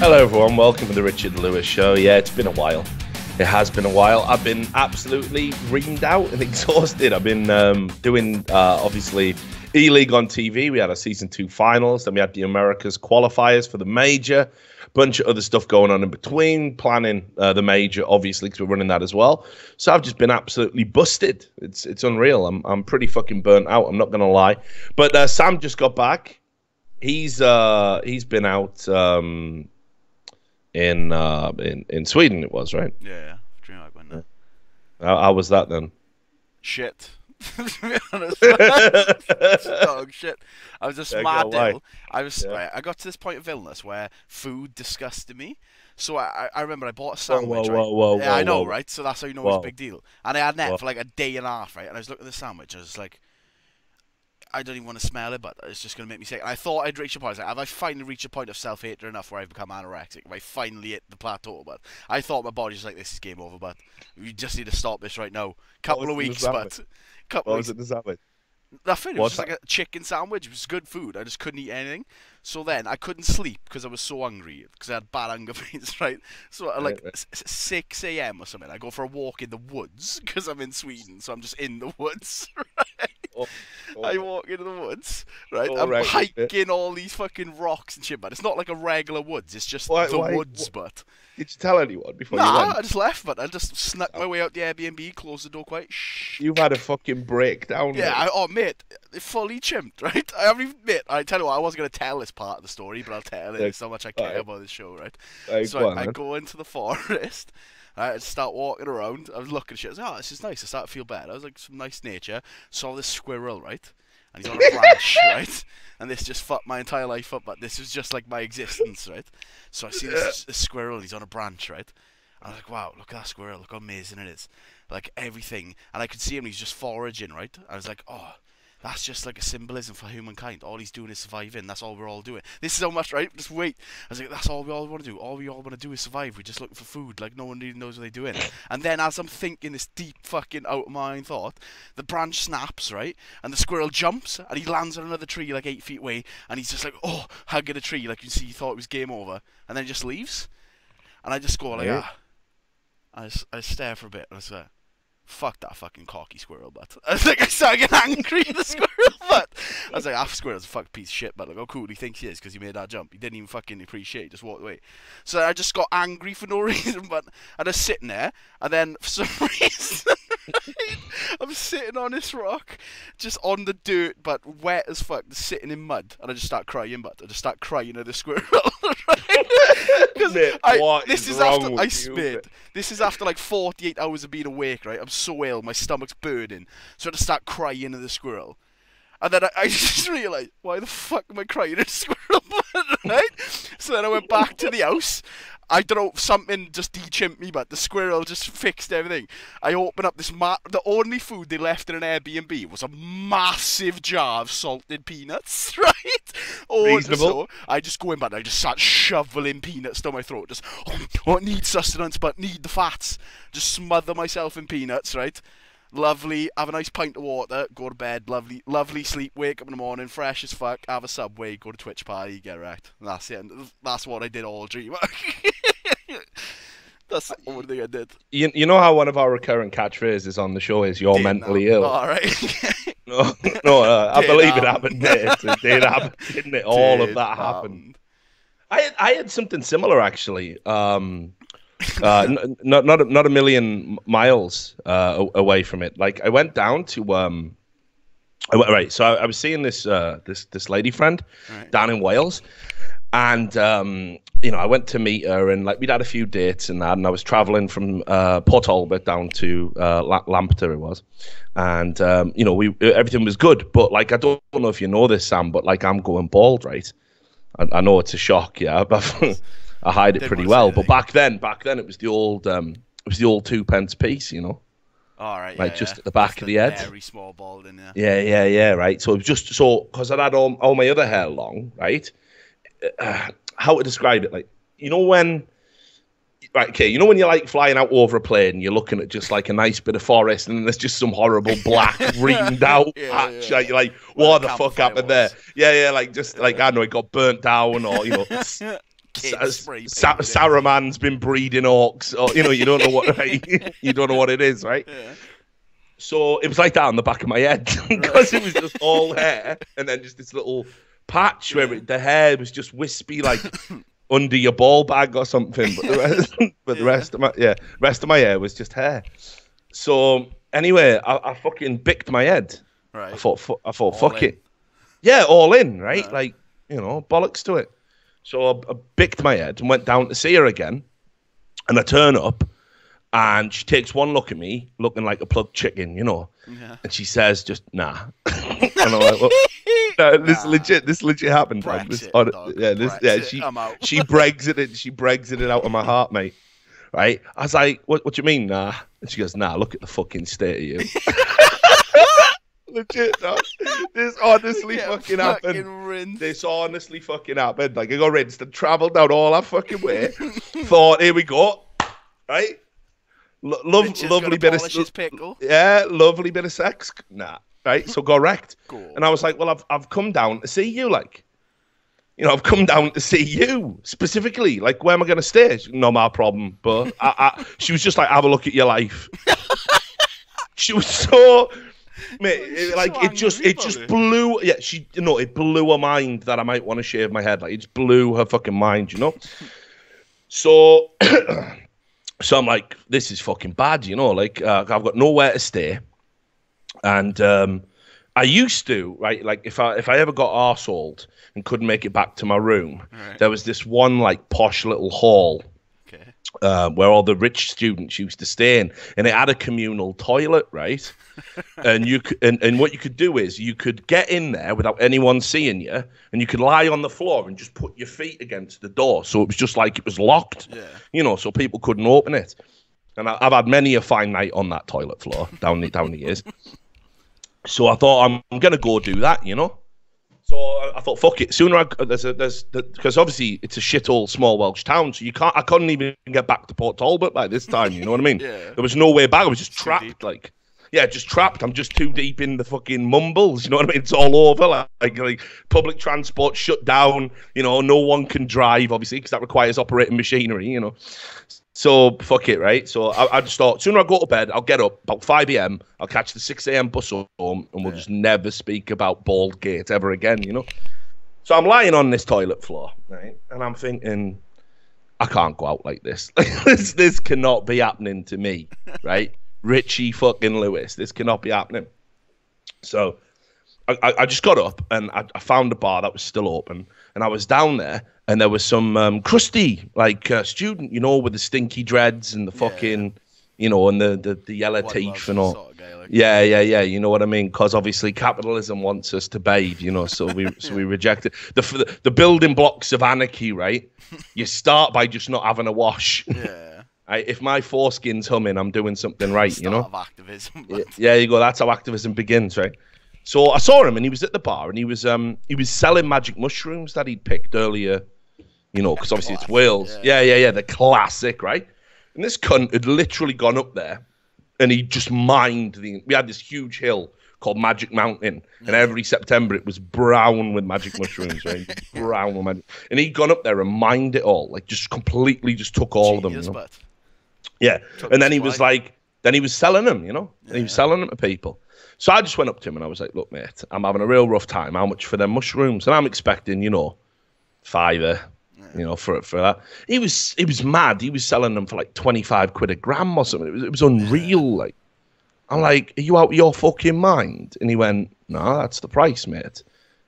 Hello everyone, welcome to the Richard Lewis Show. Yeah, it's been a while. It has been a while. I've been absolutely reamed out and exhausted. I've been doing, obviously, E-League on TV. We had our Season 2 finals. Then we had the Americas qualifiers for the major. Bunch of other stuff going on in between. Planning the major, obviously, because we're running that as well. So I've just been absolutely busted. It's unreal. I'm pretty fucking burnt out. I'm not going to lie. But Sam just got back. He's been out... in Sweden, it was, right? Yeah, DreamHack went there. How was that then? Shit. To be honest, dog shit. I was just mad ill. Right, I got to this point of illness where food disgusted me. So I remember I bought a sandwich. Whoa, I know, right? So that's how you know it's a big deal. And I had net for like a day and a half, right? And I was looking at the sandwich, and I was like, I don't even want to smell it, but it's just going to make me sick. And I thought I'd reach a point. I was like, have I finally reached a point of self-hatred enough where I've become anorexic? Have I finally hit the plateau? But I thought my body was like, this is game over, but you just need to stop this right now. Couple of weeks, but... What was it in the sandwich? Nothing. It was just like a chicken sandwich. It was good food. I just couldn't eat anything. So then I couldn't sleep because I was so hungry because I had bad hunger pains, right? So at like 6 a.m. or something, I go for a walk in the woods because I'm in Sweden, so I'm just in the woods, right? I walk into the woods, right? I'm hiking all these fucking rocks and shit, but it's not like a regular woods. It's just the woods, but... Did you tell anyone before you went? I just left, but I just snuck my way out the Airbnb, closed the door quite. You've had a fucking breakdown. Yeah, mate, fully chimped, right? I tell you what, I wasn't going to tell this part of the story, but I'll tell it. It's so much I care about this show, right? So I go into the forest. I start walking around. I was looking at shit. I was like, this is nice. I start to feel better. I was like, some nice nature. Saw this squirrel, right? And he's on a branch, right? And this just fucked my entire life up, but this was just like my existence, right? So I see this squirrel, he's on a branch, right? And I was like, wow, look at that squirrel, look how amazing it is. Like, everything. And I could see him, he's just foraging, right? I was like, oh, that's just like a symbolism for humankind. All he's doing is surviving. That's all we're all doing. This is how much, right? Just wait. I was like, that's all we all want to do. All we all want to do is survive. We're just looking for food. Like, no one really knows what they're doing. And then as I'm thinking this deep fucking out of mind thought, the branch snaps, right? And the squirrel jumps, and he lands on another tree like 8 feet away, and he's just like, oh, hugging a tree. Like, you see, he thought it was game over. And then he just leaves. And I just go like, I stare for a bit, and I say, fuck that fucking cocky squirrel butt. I was like, I started getting angry at the squirrel butt. I was like, that squirrel's a fucking piece of shit, but look how cool he thinks he is because he made that jump. He didn't even fucking appreciate it, he just walked away. So I just got angry for no reason, but I'm just sitting there, and then for some reason, I'm sitting on this rock, just on the dirt, but wet as fuck, just sitting in mud, and I just start crying, but I just start crying at the squirrel. This is after like 48 hours of being awake, right? I'm so ill, my stomach's burning. So I just start crying at the squirrel. And then I just realised, why the fuck am I crying at a squirrel, right? So then I went back to the house. I don't know, something just de-chimped me, but the squirrel just fixed everything. I opened up this the only food they left in an Airbnb was a massive jar of salted peanuts, right? Reasonable. So I just go in, but I just start shoveling peanuts down my throat. Just, need sustenance, but need the fats. Just smother myself in peanuts, right? Lovely, have a nice pint of water, go to bed, lovely sleep, wake up in the morning, fresh as fuck, have a Subway, go to Twitch party, get wrecked. That's it. That's what I did all dream. That's the only thing I did. You know how one of our recurring catchphrases on the show is "You're mentally ill." All right. I believe it happened. It did happen, didn't it? All of that happened. I had something similar actually. Not a million miles away from it. Like I went down to So I was seeing this this lady friend down in Wales, and I went to meet her, and like we'd had a few dates and that, and I was traveling from Port Talbot down to Lampeter it was, and everything was good, but like I don't know if you know this, Sam, but like I'm going bald, right? I know it's a shock, yeah, but I hide it pretty well. But back then it was the old 2p piece, you know. All right, like just at the back of the head. Very small balding, yeah, right. So it was just because I'd had all my other hair long, right? How to describe it? Like, you know when you're like flying out over a plane, you're looking at just like a nice bit of forest, and then there's just some horrible black reamed out patch. You're like, what the fuck happened there? Yeah, like just like I don't know, it got burnt down, or Saruman's been breeding orcs, or you don't know what you don't know what it is, right? Yeah. So it was like that on the back of my head because it was just all hair, and then just this little patch where the hair was just wispy, like under your ball bag or something. But the rest of my hair was just hair. So anyway, I fucking bicked my head. Right. I thought, fuck it. Yeah, all in, right? Yeah. Like, bollocks to it. So I bicked my head and went down to see her again. And I turn up, and she takes one look at me, looking like a plugged chicken, Yeah. And she says, just, nah. And I'm like, well, no, this legit happened. Brexit, she Brexited out of my heart, mate. Right? I was like, what do you mean, nah? And she goes, nah, look at the fucking state of you. Legit, dog. This honestly fucking happened. Rinsed. This honestly fucking happened. Like, I got rinsed and travelled down all that fucking way. Thought, here we go. Right? Lovely bit of pickle. Yeah, lovely bit of sex. Nah. Right? So got wrecked. Cool. And I was like, well, I've come down to see you, like. I've come down to see you specifically. Like, where am I going to stay? Not my problem. But she was just like, have a look at your life. She was so, mate. It just blew. Yeah, it blew her mind that I might want to shave my head. Like, it just blew her fucking mind, So, so I'm like, this is fucking bad, Like, I've got nowhere to stay, and I used to, right, like if I ever got arseholed and couldn't make it back to my room, there was this one like posh little hall where all the rich students used to stay in, and it had a communal toilet, right? And and what you could do is you could get in there without anyone seeing you, and you could lie on the floor and just put your feet against the door, so it was just like it was locked, so people couldn't open it. And I've had many a fine night on that toilet floor down the years. So I thought I'm gonna go do that, So I thought, fuck it. Sooner because obviously it's a shithole small Welsh town, so I couldn't even get back to Port Talbot by this time. You know what I mean? Yeah. There was no way back. I was just trapped, just trapped. I'm just too deep in the fucking mumbles. You know what I mean? It's all over. Like public transport shut down. No one can drive, obviously, because that requires operating machinery. So fuck it, right? So I just thought, sooner I go to bed, I'll get up about 5 a.m. I'll catch the 6 a.m. bus home, and we'll just never speak about Baldgate ever again, So I'm lying on this toilet floor, right? And I'm thinking, I can't go out like this. This cannot be happening to me, right? Richie fucking Lewis, this cannot be happening. So I just got up and I found a bar that was still open, and I was down there. And there was some crusty, student, with the stinky dreads and the fucking, and the yellow teeth and all. Sort of guy, like. Yeah. You know what I mean? Because obviously capitalism wants us to bathe, so we reject it. The building blocks of anarchy, right? You start by just not having a wash. Yeah. If my foreskin's humming, I'm doing something right, Start of activism. Yeah, you go. That's how activism begins, right? So I saw him, and he was at the bar, and he was selling magic mushrooms that he'd picked earlier. Because obviously it's Wales. Yeah, the classic, right? And this cunt had literally gone up there, and he just mined we had this huge hill called Magic Mountain, and every September it was brown with magic mushrooms, right? Brown with magic. And he'd gone up there and mined it all, like just completely just took all of them. Yeah, and then he was selling them, and he was selling them to people. So I just went up to him and I was like, look, mate, I'm having a real rough time. How much for them mushrooms? And I'm expecting, $5. For that. He was mad. He was selling them for like 25 quid a gram or something. It was unreal. Like, I'm like, are you out of your fucking mind? And he went, no, that's the price, mate.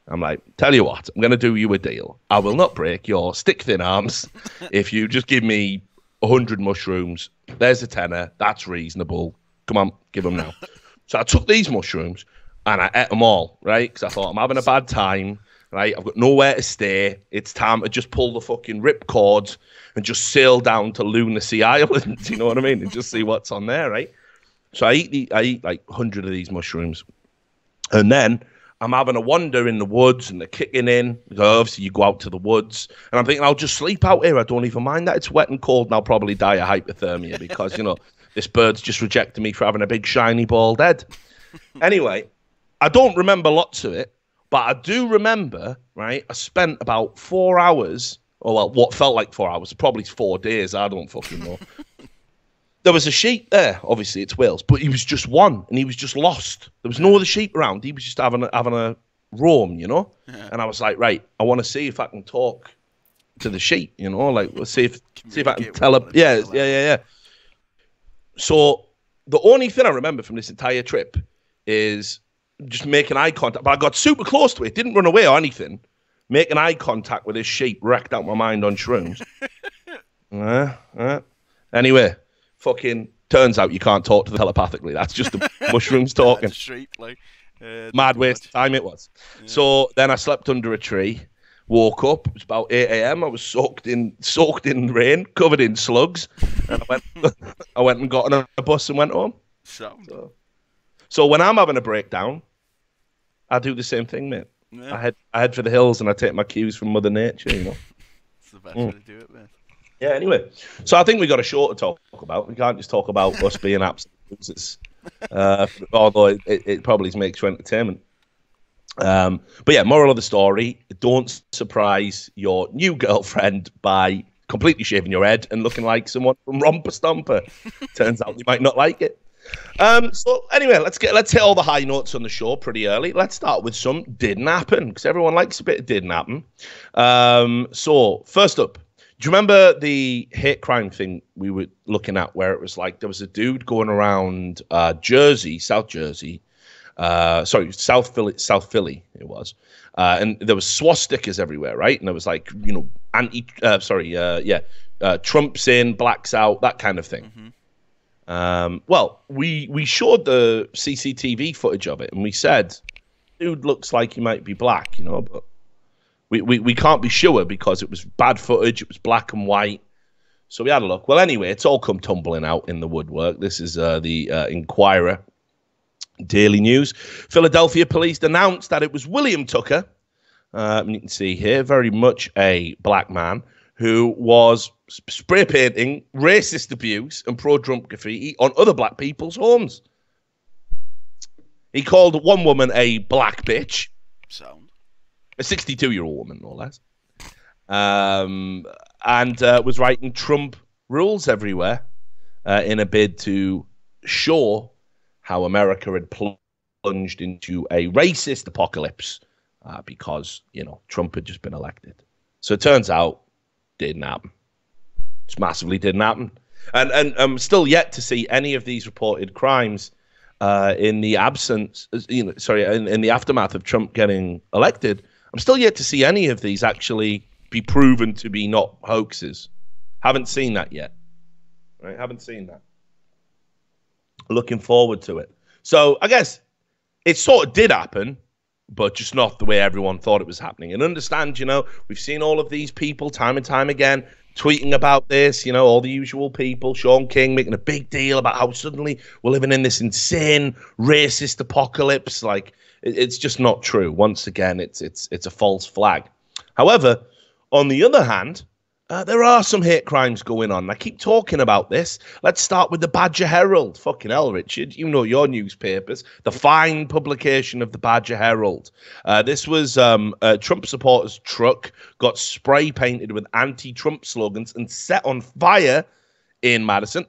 I'm like, tell you what, I'm going to do you a deal. I will not break your stick thin arms if you just give me 100 mushrooms. There's a tenner. That's reasonable. Come on, give them now. So I took these mushrooms and I ate them all, right? Because I thought, I'm having a bad time. Right, I've got nowhere to stay. It's time to just pull the fucking ripcord and just sail down to Lunacy Island. You know what I mean? And just see what's on there, right? So I eat like 100 of these mushrooms, and then I'm having a wander in the woods, and they're kicking in. Obviously, you go out to the woods, and I'm thinking I'll just sleep out here. I don't even mind that it's wet and cold, and I'll probably die of hypothermia because this bird's just rejected me for having a big shiny bald head. Anyway, I don't remember lots of it. But I do remember, right, I spent about 4 hours or well, what felt like 4 hours, probably 4 days. I don't fucking know. There was a sheep there. Obviously, it's Wales, but he was just one, and he was just lost. There was no other sheep around. He was just having a roam, you know. Yeah. And I was like, right, I want to see if I can talk to the sheep, you know, like let's see if I can tell him. Yeah. So the only thing I remember from this entire trip is just making eye contact. But I got super close to it. Didn't run away or anything. Making eye contact with this sheep wrecked out my mind on shrooms. Anyway. Fucking turns out you can't talk to them telepathically. That's just the mushrooms talking. Street, like, mad waste of time it was. Yeah. So then I slept under a tree, woke up. It was about 8 a.m. I was soaked in rain, covered in slugs, and I went and got on a bus and went home. So when I'm having a breakdown, I do the same thing, mate. Yeah. I head for the hills and I take my cues from Mother Nature. You know, it's the best way to do it, man. Yeah, anyway. So I think we got a show to talk about. We can't just talk about us being absolute losers. Although it probably makes for entertainment. But yeah, moral of the story, don't surprise your new girlfriend by completely shaving your head and looking like someone from Romper Stomper. Turns out you might not like it. So anyway, let's hit all the high notes on the show pretty early. Let's start with some didn't happen, because everyone likes a bit of didn't happen. So first up, do you remember the hate crime thing we were looking at, where it was like there was a dude going around South Philly it was, and there was swastikas everywhere, right? And there was like, you know, Trump's in, blacks out, that kind of thing. Mm-hmm. Well, we showed the CCTV footage of it, and we said, dude looks like he might be black, you know, but we can't be sure because it was bad footage. It was black and white. So we had a look. Well, anyway, it's all come tumbling out in the woodwork. This is the Inquirer Daily News. Philadelphia police announced that it was William Tucker. And you can see here, very much a black man who was spray painting racist abuse and pro-Trump graffiti on other black people's homes. He called one woman a black bitch. A 62-year-old woman, no less. And was writing Trump rules everywhere in a bid to show how America had plunged into a racist apocalypse because, you know, Trump had just been elected. So it turns out, didn't happen. Just massively didn't happen. And I'm still yet to see any of these reported crimes in the in the aftermath of Trump getting elected. I'm still yet to see any of these actually be proven to be not hoaxes. Haven't seen that yet. Right? Haven't seen that. Looking forward to it. So I guess it sort of did happen, but just not the way everyone thought it was happening. And understand, you know, we've seen all of these people time and time again tweeting about this, you know, all the usual people. Sean King making a big deal about how suddenly we're living in this insane racist apocalypse. Like, it's just not true. Once again, it's a false flag. However, on the other hand, there are some hate crimes going on. I keep talking about this. Let's start with the Badger Herald. Fucking hell, Richard. You know your newspapers. The fine publication of the Badger Herald. This was a Trump supporter's truck got spray painted with anti-Trump slogans and set on fire in Madison.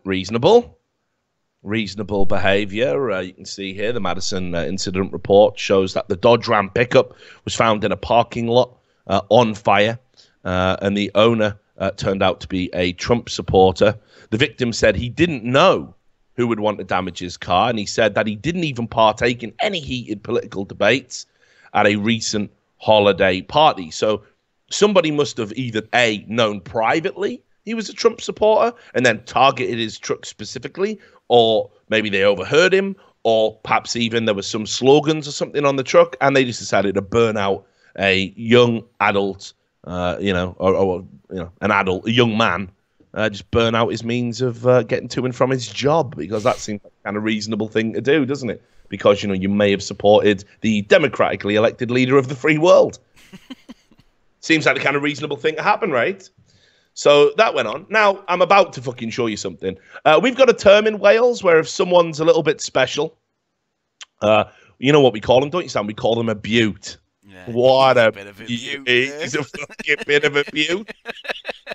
Reasonable behavior. You can see here the Madison incident report shows that the Dodge Ram pickup was found in a parking lot on fire, and the owner turned out to be a Trump supporter. The victim said he didn't know who would want to damage his car, and he said that he didn't even partake in any heated political debates at a recent holiday party. So somebody must have either A, known privately he was a Trump supporter and then targeted his truck specifically, or maybe they overheard him, or perhaps even there was some slogans or something on the truck, and they just decided to burn out a young adult, or a young man, just burn out his means of getting to and from his job, because that seems like a kind of reasonable thing to do, doesn't it? Because, you know, you may have supported the democratically elected leader of the free world. Seems like the kind of reasonable thing to happen, right? So that went on. Now, I'm about to fucking show you something. We've got a term in Wales where if someone's a little bit special, you know what we call them, don't you, Sam? We call them a beaut. Yeah, What a bit of a beaut. beaut. He's a fucking bit of a beaut.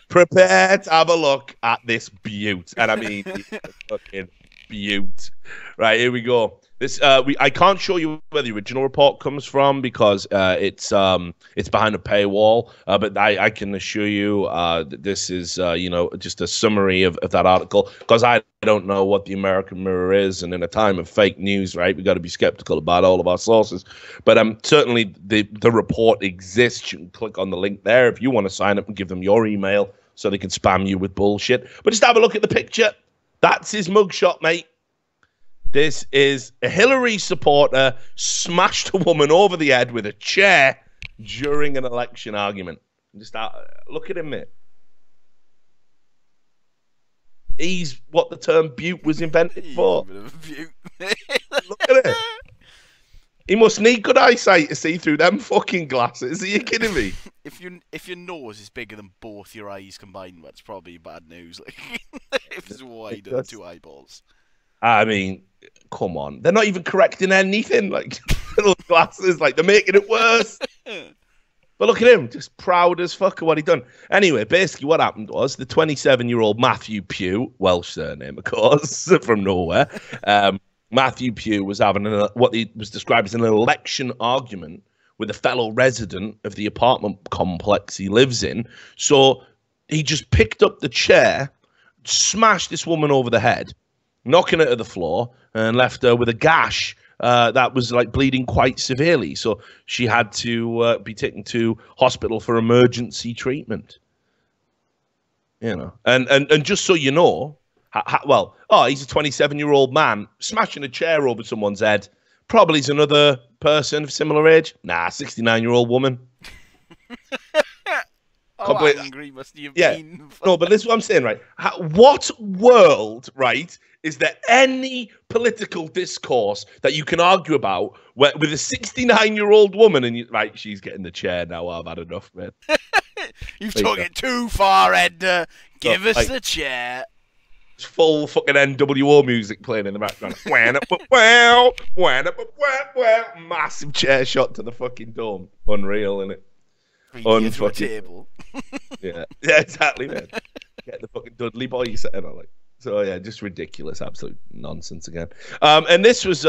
Prepare to have a look at this beaut. And I mean, he's a fucking beaut. Right, here we go. This I can't show you where the original report comes from because it's behind a paywall. But I can assure you that this is just a summary of that article because I don't know what the American Mirror is, and in a time of fake news, right, we got to be skeptical about all of our sources. But certainly the report exists. You can click on the link there if you want to sign up and give them your email so they can spam you with bullshit. But just have a look at the picture. That's his mugshot, mate. This is a Hillary supporter smashed a woman over the head with a chair during an election argument. Just look at him, mate. He's what the term beaut was invented for. Look at it. He must need good eyesight to see through them fucking glasses. Are you kidding me? If your nose is bigger than both your eyes combined, that's probably bad news. Like if it's wider than two eyeballs. I mean, come on. They're not even correcting anything. Like little glasses, like they're making it worse. But look at him, just proud as fuck of what he done. Anyway, basically what happened was the 27-year-old Matthew Pugh, Welsh surname, of course, from nowhere. Matthew Pugh was having what he was described as an election argument with a fellow resident of the apartment complex he lives in. So he just picked up the chair, smashed this woman over the head, knocking her to the floor, and left her with a gash that was like bleeding quite severely. So she had to be taken to hospital for emergency treatment. You know, and just so you know, he's a 27-year-old man smashing a chair over someone's head. Probably is another person of similar age. Nah, 69-year-old woman. Angry must you have been? No, but this is what I'm saying, right? What world, right, is there any political discourse that you can argue about with a 69-year-old woman and right, she's getting the chair now. I've had enough, man. You've took it too far, Ed. Give us the chair. Full fucking NWO music playing in the background. Massive chair shot to the fucking dome. Unreal, innit? Unfucking table. yeah, exactly, man. Get the fucking Dudley boy you setting on, like. So yeah, just ridiculous, absolute nonsense again. And this was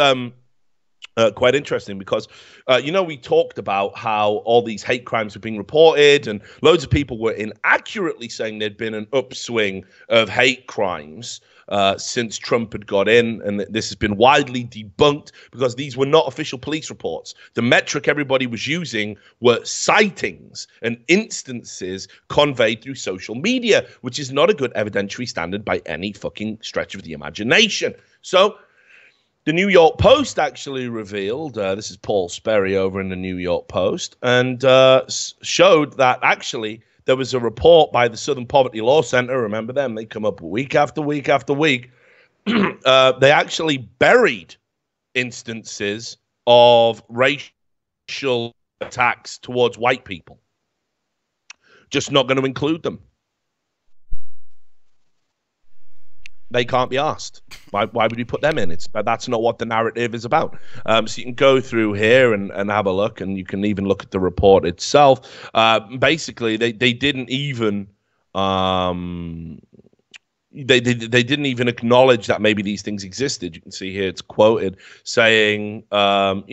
quite interesting because we talked about how all these hate crimes were being reported, and loads of people were inaccurately saying there'd been an upswing of hate crimes since Trump had got in, and this has been widely debunked because these were not official police reports. The metric everybody was using were sightings and instances conveyed through social media, which is not a good evidentiary standard by any fucking stretch of the imagination. So the New York Post actually revealed, this is Paul Sperry over in the New York Post, and showed that actually there was a report by the Southern Poverty Law Center. Remember them? They come up week after week after week. They actually buried instances of racial attacks towards white people. Just not going to include them. They can't be asked. Why would we put them in? That's not what the narrative is about. So you can go through here and have a look, and you can even look at the report itself. Basically, they didn't even they didn't even acknowledge that maybe these things existed. You can see here it's quoted saying, well,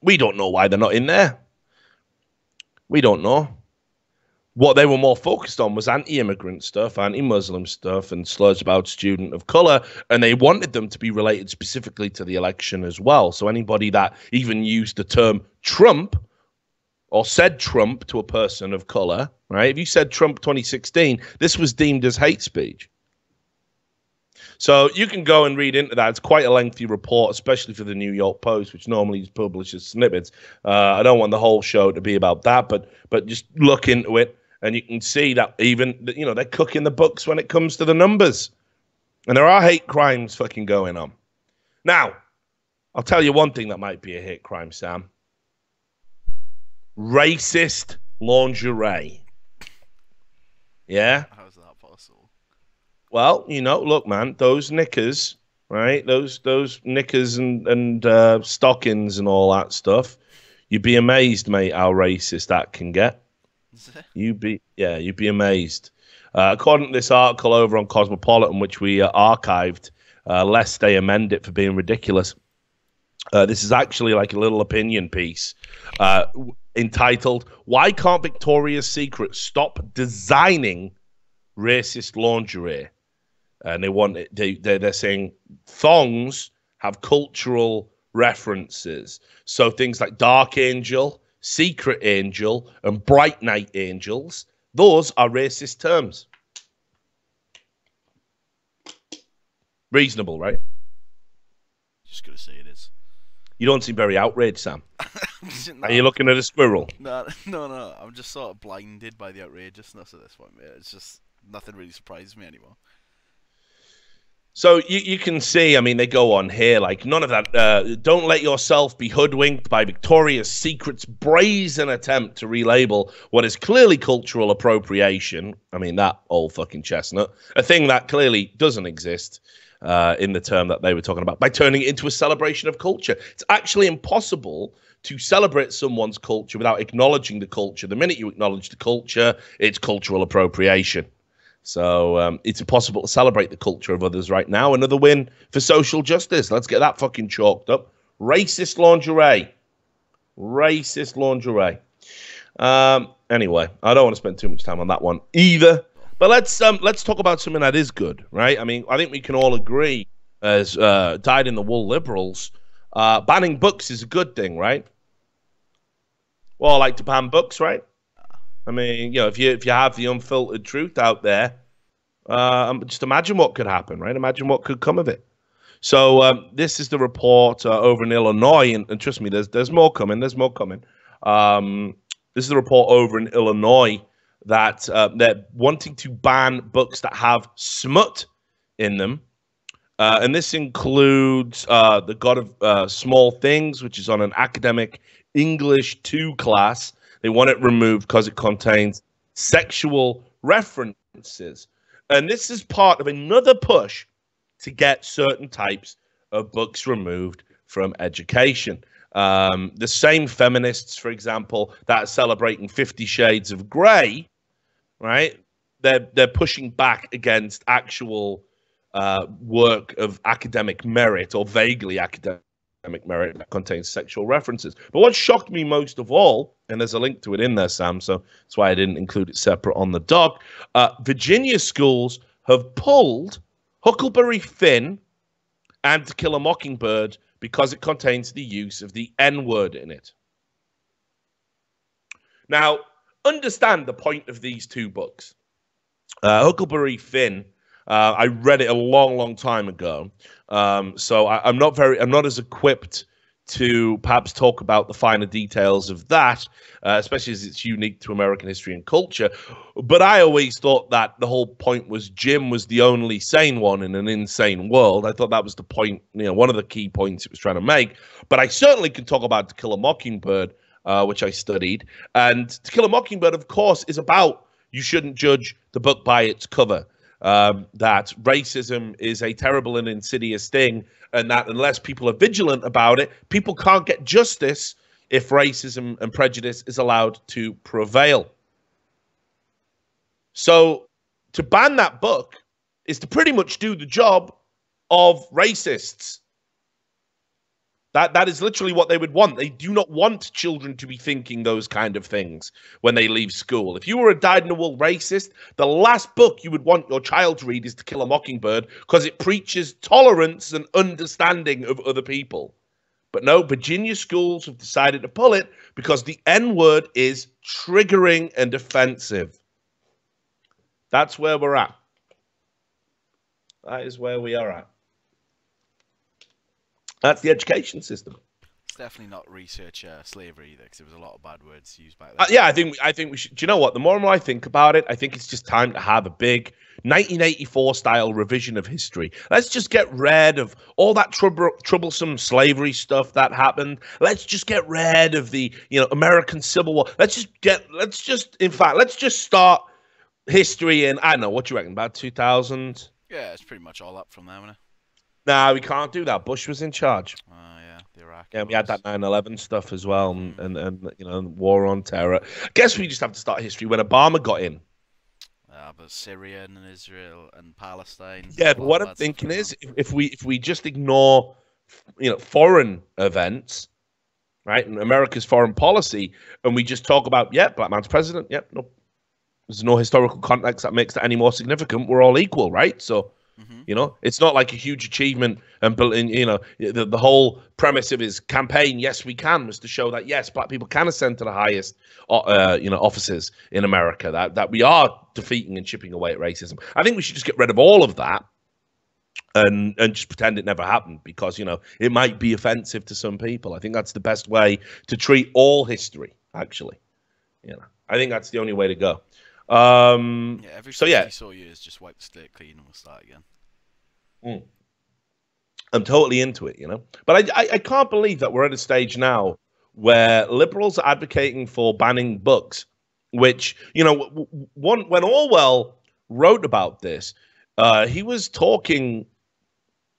we don't know why they're not in there. We don't know. What they were more focused on was anti-immigrant stuff, anti-Muslim stuff, and slurs about student of color, and they wanted them to be related specifically to the election as well. So anybody that even used the term Trump or said Trump to a person of color, right? If you said Trump 2016, this was deemed as hate speech. So you can go and read into that. It's quite a lengthy report, especially for the New York Post, which normally publishes snippets. I don't want the whole show to be about that, but just look into it. And you can see that even, they're cooking the books when it comes to the numbers. And there are hate crimes fucking going on. Now, I'll tell you one thing that might be a hate crime, Sam. Racist lingerie. Yeah? How's that possible? Well, look, man, those knickers, right? Those knickers and stockings and all that stuff. You'd be amazed, mate, how racist that can get. You'd be amazed. According to this article over on Cosmopolitan, which we archived, lest they amend it for being ridiculous. This is actually like a little opinion piece entitled, "Why Can't Victoria's Secret Stop Designing Racist Lingerie?" And they're saying thongs have cultural references. So things like Dark Angel, Secret Angel, and Bright Night Angels, those are racist terms. Reasonable, right? Just gonna say it is. You don't seem very outraged, Sam. Are you looking at a squirrel? No. I'm just sort of blinded by the outrageousness at this point, mate. It's just nothing really surprises me anymore. So you can see, I mean, they go on here, like, none of that. Don't let yourself be hoodwinked by Victoria's Secret's brazen attempt to relabel what is clearly cultural appropriation. I mean, that old fucking chestnut. A thing that clearly doesn't exist in the term that they were talking about, by turning it into a celebration of culture. It's actually impossible to celebrate someone's culture without acknowledging the culture. The minute you acknowledge the culture, it's cultural appropriation. So it's impossible to celebrate the culture of others right now. Another win for social justice. Let's get that fucking chalked up. Racist lingerie. Racist lingerie. Anyway, I don't want to spend too much time on that one either. But let's talk about something that is good, right? I mean, I think we can all agree, as dyed-in-the-wool liberals, banning books is a good thing, right? Well, I like to ban books, right? I mean, you know, if you have the unfiltered truth out there, just imagine what could happen, right? Imagine what could come of it. So this is the report over in Illinois, and trust me, there's more coming. There's more coming. This is the report over in Illinois that they're wanting to ban books that have smut in them, and this includes The God of Small Things, which is on an academic English 2 class. They want it removed because it contains sexual references. And this is part of another push to get certain types of books removed from education. The same feminists, for example, that are celebrating 50 Shades of Grey, right? They're pushing back against actual work of academic merit or vaguely academic merit that contains sexual references. But what shocked me most of all, and there's a link to it in there, Sam, so that's why I didn't include it separate on the doc, Virginia schools have pulled Huckleberry Finn and To Kill a Mockingbird because it contains the use of the N-word in it. Now, understand the point of these two books. Huckleberry Finn, I read it a long time ago, so I'm not as equipped to perhaps talk about the finer details of that, especially as it's unique to American history and culture. But I always thought that the whole point was Jim was the only sane one in an insane world. I thought that was the point, you know, one of the key points it was trying to make. But I certainly can talk about To Kill a Mockingbird, which I studied. And To Kill a Mockingbird, of course, is about you shouldn't judge the book by its cover. That racism is a terrible and insidious thing, and that unless people are vigilant about it, people can't get justice if racism and prejudice is allowed to prevail. So to ban that book is to pretty much do the job of racists. That is literally what they would want. They do not want children to be thinking those kind of things when they leave school. If you were a dyed-in-the-wool racist, the last book you would want your child to read is To Kill a Mockingbird because it preaches tolerance and understanding of other people. But no, Virginia schools have decided to pull it because the N-word is triggering and offensive. That's where we're at. That is where we are at. That's the education system. It's definitely not research slavery either, because there was a lot of bad words used back then. Yeah, I think we should. Do you know what? The more and more I think about it, I think it's just time to have a big 1984 style revision of history. Let's just get rid of all that troublesome slavery stuff that happened. Let's just get rid of the American Civil War. Let's just start history in, I don't know, what do you reckon, about 2000? Yeah, it's pretty much all up from there, isn't it? Nah, we can't do that. Bush was in charge. Yeah, you're Iraq. Yeah, we had that 9/11 stuff as well, and you know, war on terror. I guess we just have to start history when Obama got in. But Syria and Israel and Palestine. Yeah, but what I'm thinking is, if we just ignore, you know, foreign events, right, and America's foreign policy, and we just talk about, yeah, black man's president, yep, no, there's no historical context that makes that any more significant. We're all equal, right? So, you know, it's not like a huge achievement. And you know, the whole premise of his campaign, "Yes, we can," was to show that yes, black people can ascend to the highest, you know, offices in America. That we are defeating and chipping away at racism. I think we should just get rid of all of that and just pretend it never happened, because, you know, it might be offensive to some people. I think that's the best way to treat all history. Actually, you know, I think that's the only way to go. Every so yeah, so years, just wipe the slate clean and we'll start again. I'm totally into it, you know. But I can't believe that we're at a stage now where liberals are advocating for banning books, which, you know, when Orwell wrote about this, he was talking,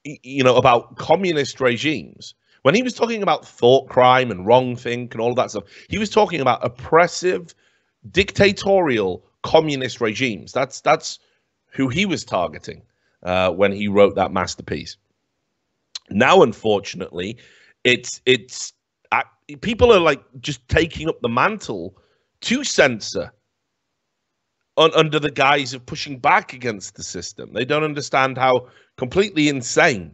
you know, about communist regimes. When he was talking about thought crime and wrongthink and all of that stuff, he was talking about oppressive, dictatorial communist regimes. That's who he was targeting when he wrote that masterpiece. Now, unfortunately, it's people are like just taking up the mantle to censor under the guise of pushing back against the system. They don't understand how completely insane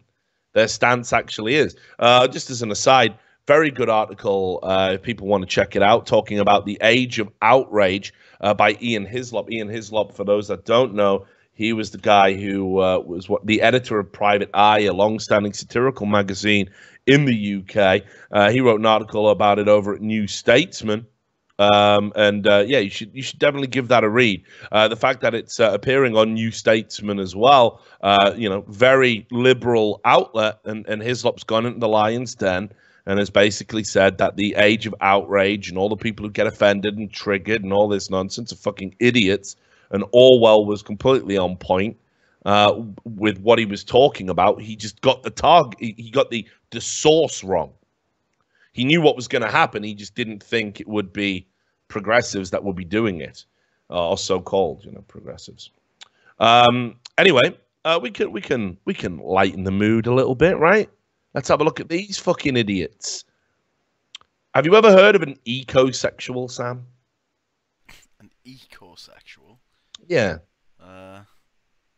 their stance actually is. Just as an aside, very good article, if people want to check it out, talking about the age of outrage by Ian Hislop. Ian Hislop, for those that don't know, he was the guy who was the editor of Private Eye, a long-standing satirical magazine in the UK. He wrote an article about it over at New Statesman. Yeah, you should definitely give that a read. The fact that it's appearing on New Statesman as well, you know, very liberal outlet, and Hislop's gone into the lion's den and has basically said that the age of outrage and all the people who get offended and triggered and all this nonsense are fucking idiots. And Orwell was completely on point with what he was talking about. He just got the target. He got the source wrong. He knew what was going to happen. He just didn't think it would be progressives that would be doing it, or so-called, you know, progressives. Anyway, we can lighten the mood a little bit, right? Let's have a look at these fucking idiots. Have you ever heard of an ecosexual, Sam? An ecosexual? Yeah.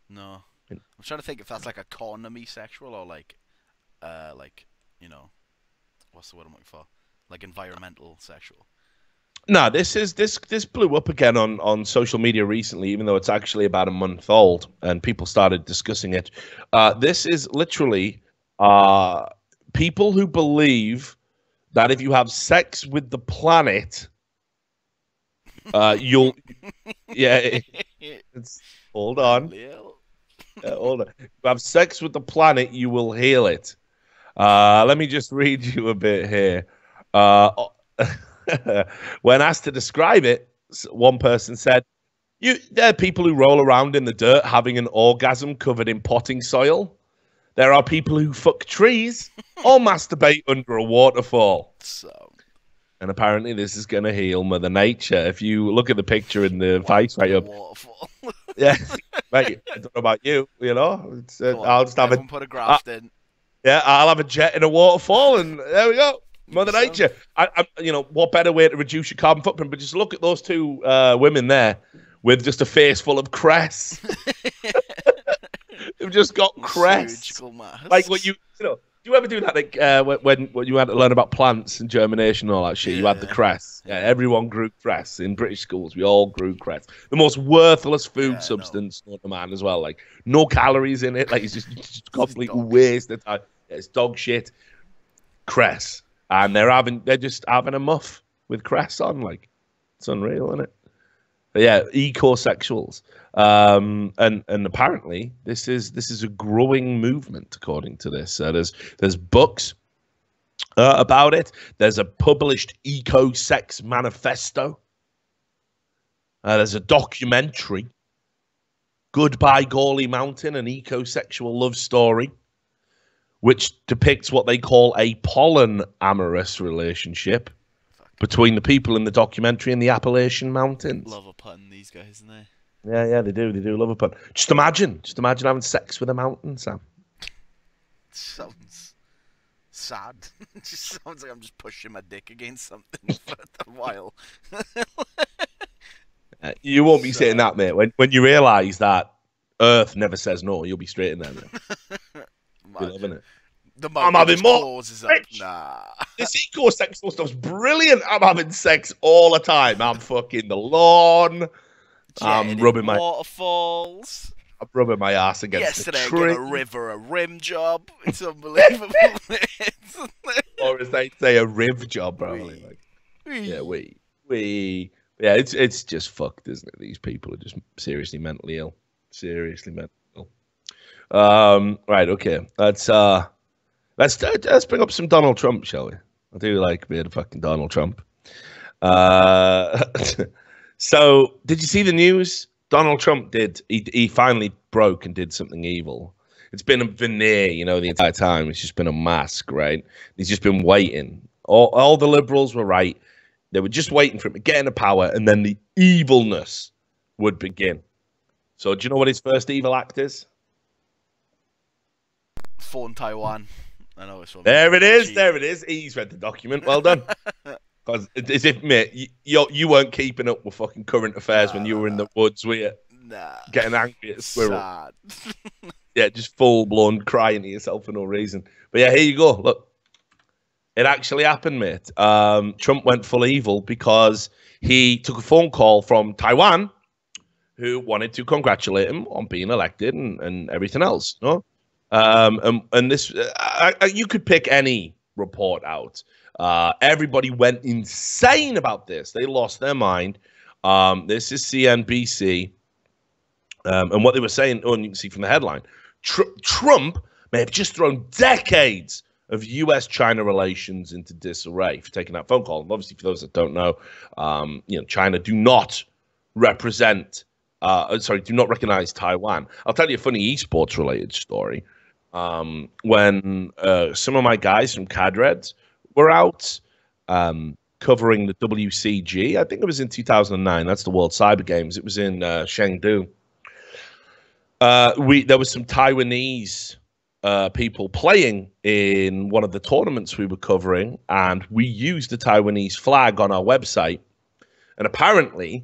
No. I'm trying to think if that's like economy sexual or like, you know, what's the word I'm looking for? Like environmental sexual. No, this blew up again on social media recently, even though it's actually about a month old, and people started discussing it. This is literally people who believe that if you have sex with the planet, you'll hold on. Hold on. If you have sex with the planet, you will heal it. Let me just read you a bit here. When asked to describe it, one person said, there are people who roll around in the dirt having an orgasm covered in potting soil. There are people who fuck trees or masturbate under a waterfall. And apparently this is going to heal Mother Nature. If you look at the picture in the Vice right up. Waterfall. Yeah, mate, I don't know about you, you know. I'll just have put a graft in. Yeah, I'll have a jet in a waterfall, and there we go. Mother Nature. You know, what better way to reduce your carbon footprint? But just look at those two women there with just a face full of cress. They've just got cress. Like what you know. Do you ever do that? Like when you had to learn about plants and germination and all that shit, you had the cress. Yeah, everyone grew cress in British schools. We all grew cress. The most worthless food substance known to man as well. Like no calories in it. Like it's just complete waste of time. It's dog shit. Cress, and they're just having a muff with cress on. Like it's unreal, isn't it? But yeah, ecosexuals, and apparently this is a growing movement according to this. There's books about it. There's a published eco-sex manifesto. There's a documentary, Goodbye Gawley Mountain, an ecosexual love story. which depicts what they call a pollen-amorous relationship between the people in the documentary and the Appalachian Mountains. Love a pun, these guys, isn't they? Yeah, they do. They do love a pun. Just imagine having sex with a mountain, Sam. Sounds sad. It just sounds like I'm just pushing my dick against something for a while. You won't be saying that, mate. When you realise that Earth never says no, you'll be straight in there, mate. You're loving it. I'm having more. Nah. This ecosexual stuff's brilliant. I'm having sex all the time. I'm fucking the lawn. I'm rubbing my waterfalls. I'm rubbing my ass against the tree. Yesterday, I got a river a rim job. It's unbelievable. Or as they say, a riv job, probably. Yeah, it's just fucked, isn't it? These people are just seriously mentally ill. Seriously mentally ill. Right, okay. Let's bring up some Donald Trump, shall we? I do like a bit of fucking Donald Trump. So, did you see the news? Donald Trump he finally broke and did something evil. It's been a veneer, the entire time. It's just been a mask, right? He's just been waiting. All the liberals were right. They were just waiting for him to get into power, and then the evilness would begin. So, do you know what his first evil act is? Phone Taiwan. I know it's There it is. There it is. He's read the document. Well done. Because as if, mate, you weren't keeping up with fucking current affairs when you were in the woods, were you? Nah. Getting angry at a squirrel. Sad. Yeah, just full-blown crying to yourself for no reason. But yeah, here you go. Look. It actually happened, mate. Trump went full evil because he took a phone call from Taiwan, who wanted to congratulate him on being elected and everything else. No, and this you could pick any report out. Everybody went insane about this. They lost their mind. This is CNBC, and what they were saying. Oh, and you can see from the headline, Trump may have just thrown decades of U.S.-China relations into disarray for taking that phone call. And obviously, for those that don't know, China do not recognize Taiwan. I'll tell you a funny esports-related story. When some of my guys from Cadreds were out covering the WCG, I think it was in 2009. That's the World Cyber Games. It was in Chengdu. There was some Taiwanese people playing in one of the tournaments we were covering, and we used the Taiwanese flag on our website. And apparently,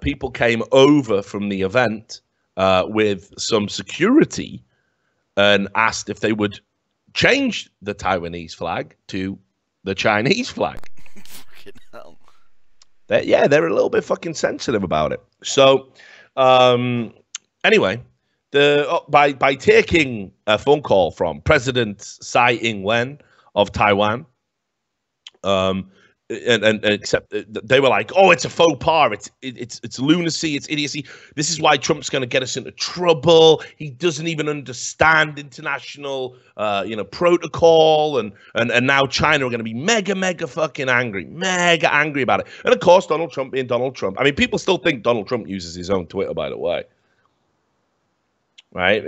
people came over from the event with some security and asked if they would change the Taiwanese flag to the Chinese flag. Fucking hell. They're a little bit fucking sensitive about it. So, anyway, by taking a phone call from President Tsai Ing-wen of Taiwan, and except they were like, "Oh, it's a faux pas. It's lunacy. It's idiocy. This is why Trump's going to get us into trouble. He doesn't even understand international, protocol. And now China are going to be mega fucking angry about it. And of course, Donald Trump being Donald Trump. I mean, people still think Donald Trump uses his own Twitter, by the way. Right?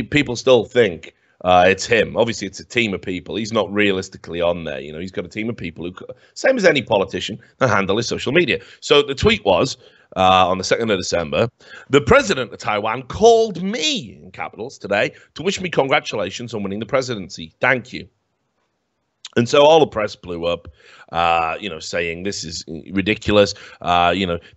People still think it's him. Obviously, it's a team of people. He's not realistically on there. He's got a team of people who, same as any politician, that handle his social media. So the tweet was, on the 2nd of December, the president of Taiwan called me, in capitals, today to wish me congratulations on winning the presidency. Thank you. And so all the press blew up, saying this is ridiculous.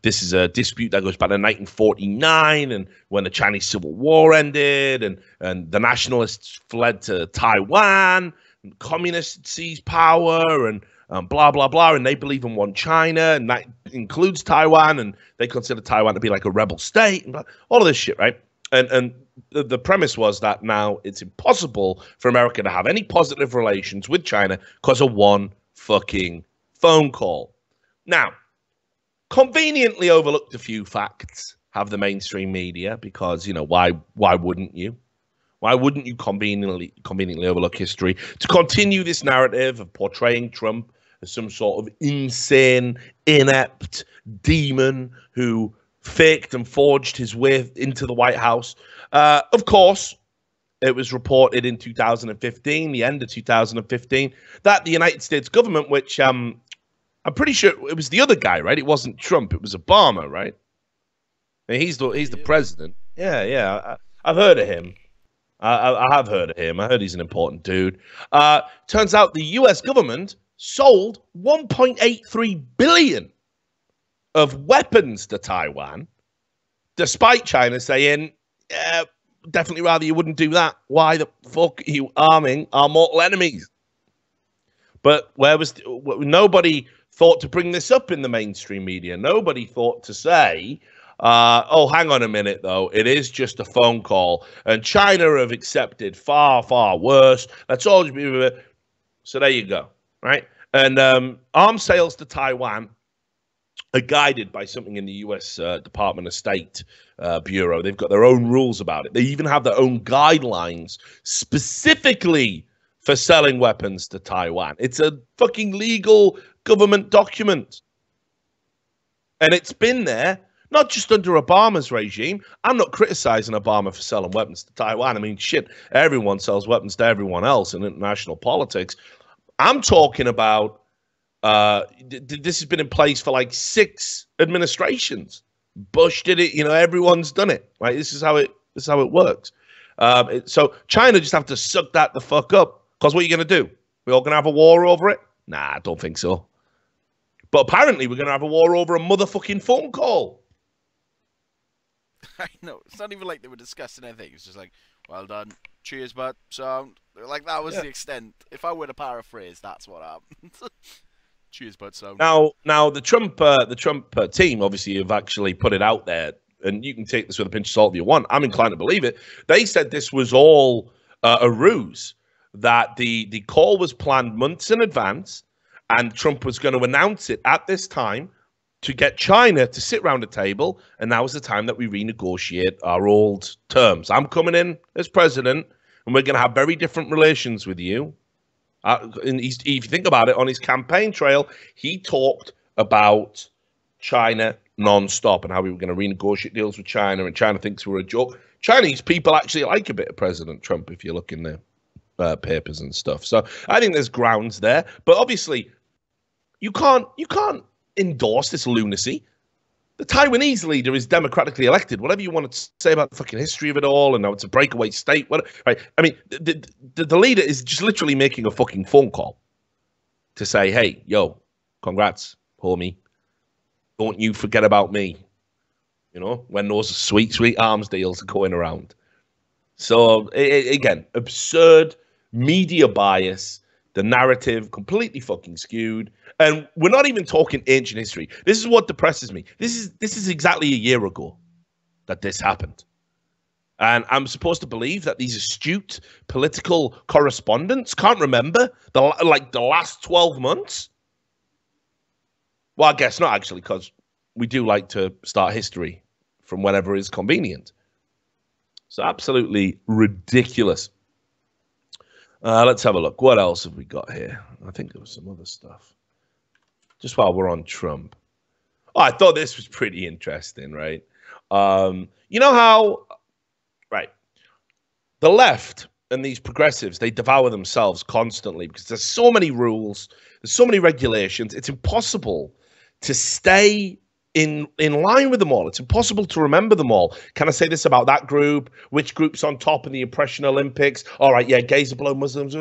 This is a dispute that goes back to 1949 and when the Chinese Civil War ended and the nationalists fled to Taiwan, and communists seized power and blah, blah, blah. And they believe in one China, and that includes Taiwan. And they consider Taiwan to be like a rebel state and all of this shit, right? And the premise was that now it's impossible for America to have any positive relations with China because of one fucking phone call. Now, conveniently overlooked a few facts have the mainstream media because, why wouldn't you? Why wouldn't you conveniently overlook history to continue this narrative of portraying Trump as some sort of insane, inept demon who faked and forged his way into the White House? Of course, it was reported in 2015, the end of 2015, that the United States government, which I'm pretty sure it was the other guy, right? It wasn't Trump, it was Obama, right? And he's the president. Yeah. I've heard of him. I have heard of him. I heard he's an important dude. Turns out the U.S. government sold 1.83 billion of weapons to Taiwan, despite China saying, definitely rather you wouldn't do that. Why the fuck are you arming our mortal enemies? But nobody thought to bring this up in the mainstream media. Nobody thought to say, oh, hang on a minute, though. It is just a phone call. And China have accepted far, far worse. Let's all just be... So there you go, right? And arms sales to Taiwan are guided by something in the U.S. Department of State Bureau. They've got their own rules about it. They even have their own guidelines specifically for selling weapons to Taiwan. It's a fucking legal government document. And it's been there, not just under Obama's regime. I'm not criticizing Obama for selling weapons to Taiwan. I mean, shit, everyone sells weapons to everyone else in international politics. I'm talking about this has been in place for like 6 administrations. Bush did it, everyone's done it, right? This is how it works. So China just have to suck that the fuck up. Because what are you going to do? We're all going to have a war over it? Nah, I don't think so. But apparently we're going to have a war over a motherfucking phone call. I know. It's not even like they were discussing anything. It's just like, well done. Cheers, bud. Sound. Like, that was the extent. If I were to paraphrase, that's what happened. Cheers, bud. Sound. Now the Trump team obviously have actually put it out there, and you can take this with a pinch of salt if you want. I'm inclined to believe it. They said this was all a ruse, that the call was planned months in advance, and Trump was going to announce it at this time to get China to sit round a table, and now is the time that we renegotiate our old terms. I'm coming in as president, and we're going to have very different relations with you. And if you think about it, on his campaign trail, he talked about China non-stop and how we were going to renegotiate deals with China, and China thinks we're a joke. Chinese people actually like a bit of President Trump, if you look in there. Papers and stuff. So I think there's grounds there, but obviously you can't endorse this lunacy. The Taiwanese leader is democratically elected. Whatever you want to say about the fucking history of it all, and now it's a breakaway state, right? I mean, the leader is just literally making a fucking phone call to say, hey, yo, congrats, homie. Don't you forget about me. When those sweet arms deals are going around. So again, absurd media bias, the narrative completely fucking skewed, and we're not even talking ancient history. This is what depresses me. This is exactly a year ago that this happened, and I'm supposed to believe that these astute political correspondents can't remember the last 12 months. Well, I guess not actually, because we do like to start history from whenever is convenient. So absolutely ridiculous. Let's have a look. What else have we got here? I think there was some other stuff. Just while we're on Trump. Oh, I thought this was pretty interesting, right? You know how, right, the left and these progressives, they devour themselves constantly because there's so many rules, there's so many regulations. It's impossible to stay in line with them all. It's impossible to remember them all. Can I say this about that group? Which group's on top in the oppression Olympics? All right, yeah, gays are below Muslims.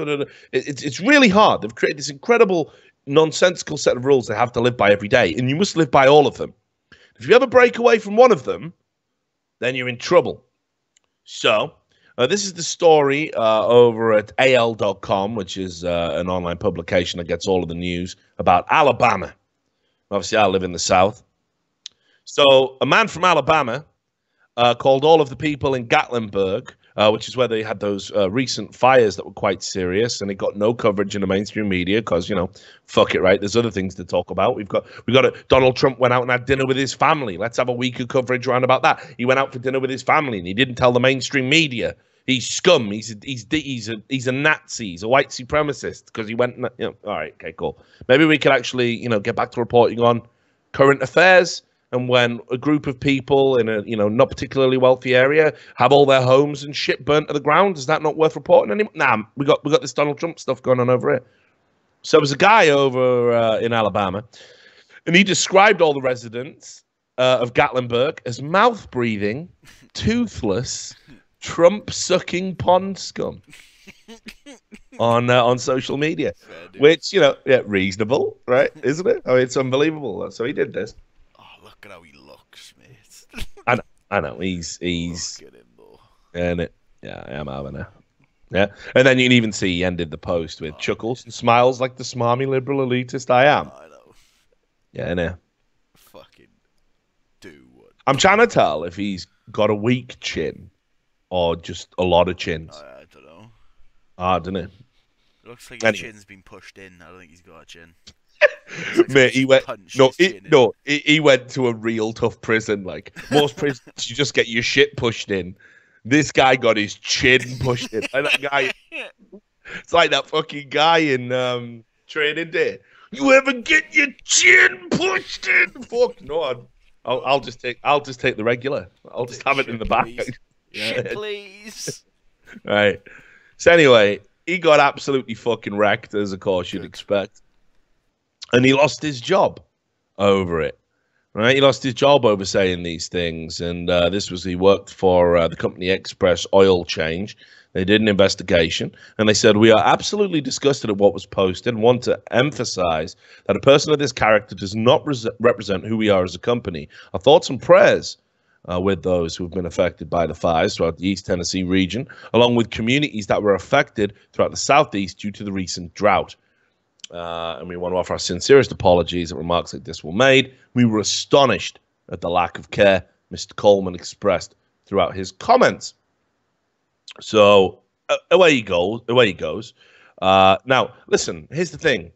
It's really hard. They've created this incredible nonsensical set of rules they have to live by every day, and you must live by all of them. If you ever break away from one of them, then you're in trouble. So this is the story over at AL.com, which is an online publication that gets all of the news about Alabama. Obviously, I live in the South. So a man from Alabama called all of the people in Gatlinburg, which is where they had those recent fires that were quite serious, and it got no coverage in the mainstream media because, fuck it, right? There's other things to talk about. Donald Trump went out and had dinner with his family. Let's have a week of coverage around about that. He went out for dinner with his family, and he didn't tell the mainstream media. He's scum. He's a Nazi. He's a white supremacist because he went. All right, okay, cool. Maybe we could actually, get back to reporting on current affairs. and when a group of people in a not particularly wealthy area have all their homes and shit burnt to the ground, is that not worth reporting anymore? Nah, we got this Donald Trump stuff going on over here. So there was a guy over in Alabama, and he described all the residents of Gatlinburg as mouth-breathing, toothless, Trump-sucking pond scum on social media, which reasonable, right? Isn't it? I mean, it's unbelievable. So he did this. Oh, look at how he looks, mate. I know. He's Look at him, though. Yeah, I am having it. Yeah, and then you can even see he ended the post with chuckles and smiles like the smarmy liberal elitist I am. I know. Yeah, I know. Fucking do what? I'm trying to tell if he's got a weak chin or just a lot of chins. I don't know. Don't it? It looks like his chin's been pushed in. I don't think he's got a chin. Mate, he went he went to a real tough prison. Like most prisons, you just get your shit pushed in. This guy got his chin pushed in. Like that guy, it's like that fucking guy in Training Day. You ever get your chin pushed in? Fuck no. I'll just take the regular. I'll just have it in the back. Shit, please. Right. So anyway, he got absolutely fucking wrecked, as of course you'd expect, and he lost his job over it. Right, he lost his job over saying these things, and he worked for the company Express Oil Change. They did an investigation, and they said, we are absolutely disgusted at what was posted and want to emphasize that a person of this character does not represent who we are as a company. Our thoughts and prayers with those who have been affected by the fires throughout the East Tennessee region, along with communities that were affected throughout the Southeast due to the recent drought. And we want to offer our sincerest apologies that remarks like this were made. We were astonished at the lack of care Mr. Coleman expressed throughout his comments. So away he goes. Now, listen, here's the thing.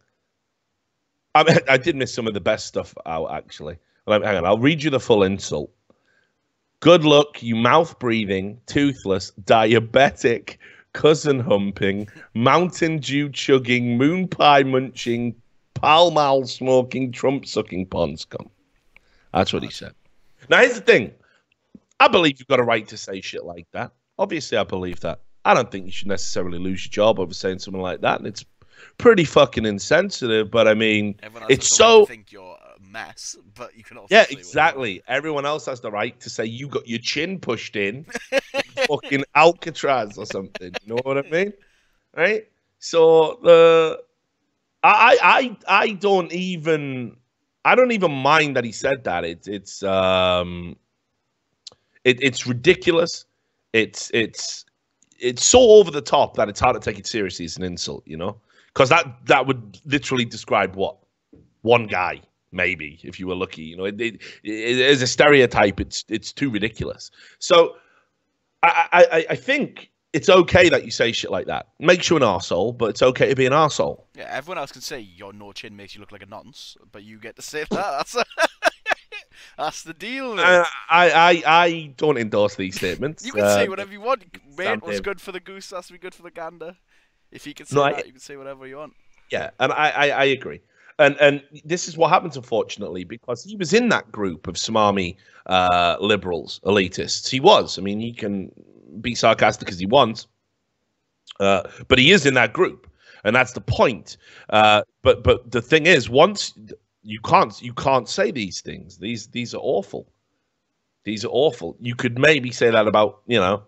I did miss some of the best stuff out, actually. Hang on, I'll read you the full insult. Good luck, you mouth-breathing, toothless, diabetic, cousin humping, Mountain Dew chugging, moon pie munching, Pall Mall smoking, Trump sucking pond scum. That's what he said. Now, here's the thing. I believe you've got a right to say shit like that. Obviously, I believe that. I don't think you should necessarily lose your job over saying something like that. And it's pretty fucking insensitive, but I mean, it's so... think you're a mess, but you can also... Yeah, exactly. Everyone else has the right to say you got your chin pushed in fucking Alcatraz or something. You know what I mean? Right? So I don't even mind that he said that. It's ridiculous. It's so over the top that it's hard to take it seriously as an insult, you know? Because that would literally describe what one guy, maybe, if you were lucky. You know, it as a stereotype, it's too ridiculous. So I think it's okay that you say shit like that. It makes you an arsehole, but it's okay to be an arsehole. Yeah, everyone else can say your no chin makes you look like a nonce, but you get to say that. That's the deal. I don't endorse these statements. You can say whatever you want. Mate, what's good for the goose has to be good for the gander. If you can say that, you can say whatever you want. Yeah, and I agree. And this is what happens, unfortunately, because he was in that group of smarmy liberals, elitists. He was. I mean, he can be sarcastic as he wants, but he is in that group, and that's the point. But the thing is, once you can't say these things. These are awful. These are awful. You could maybe say that about, you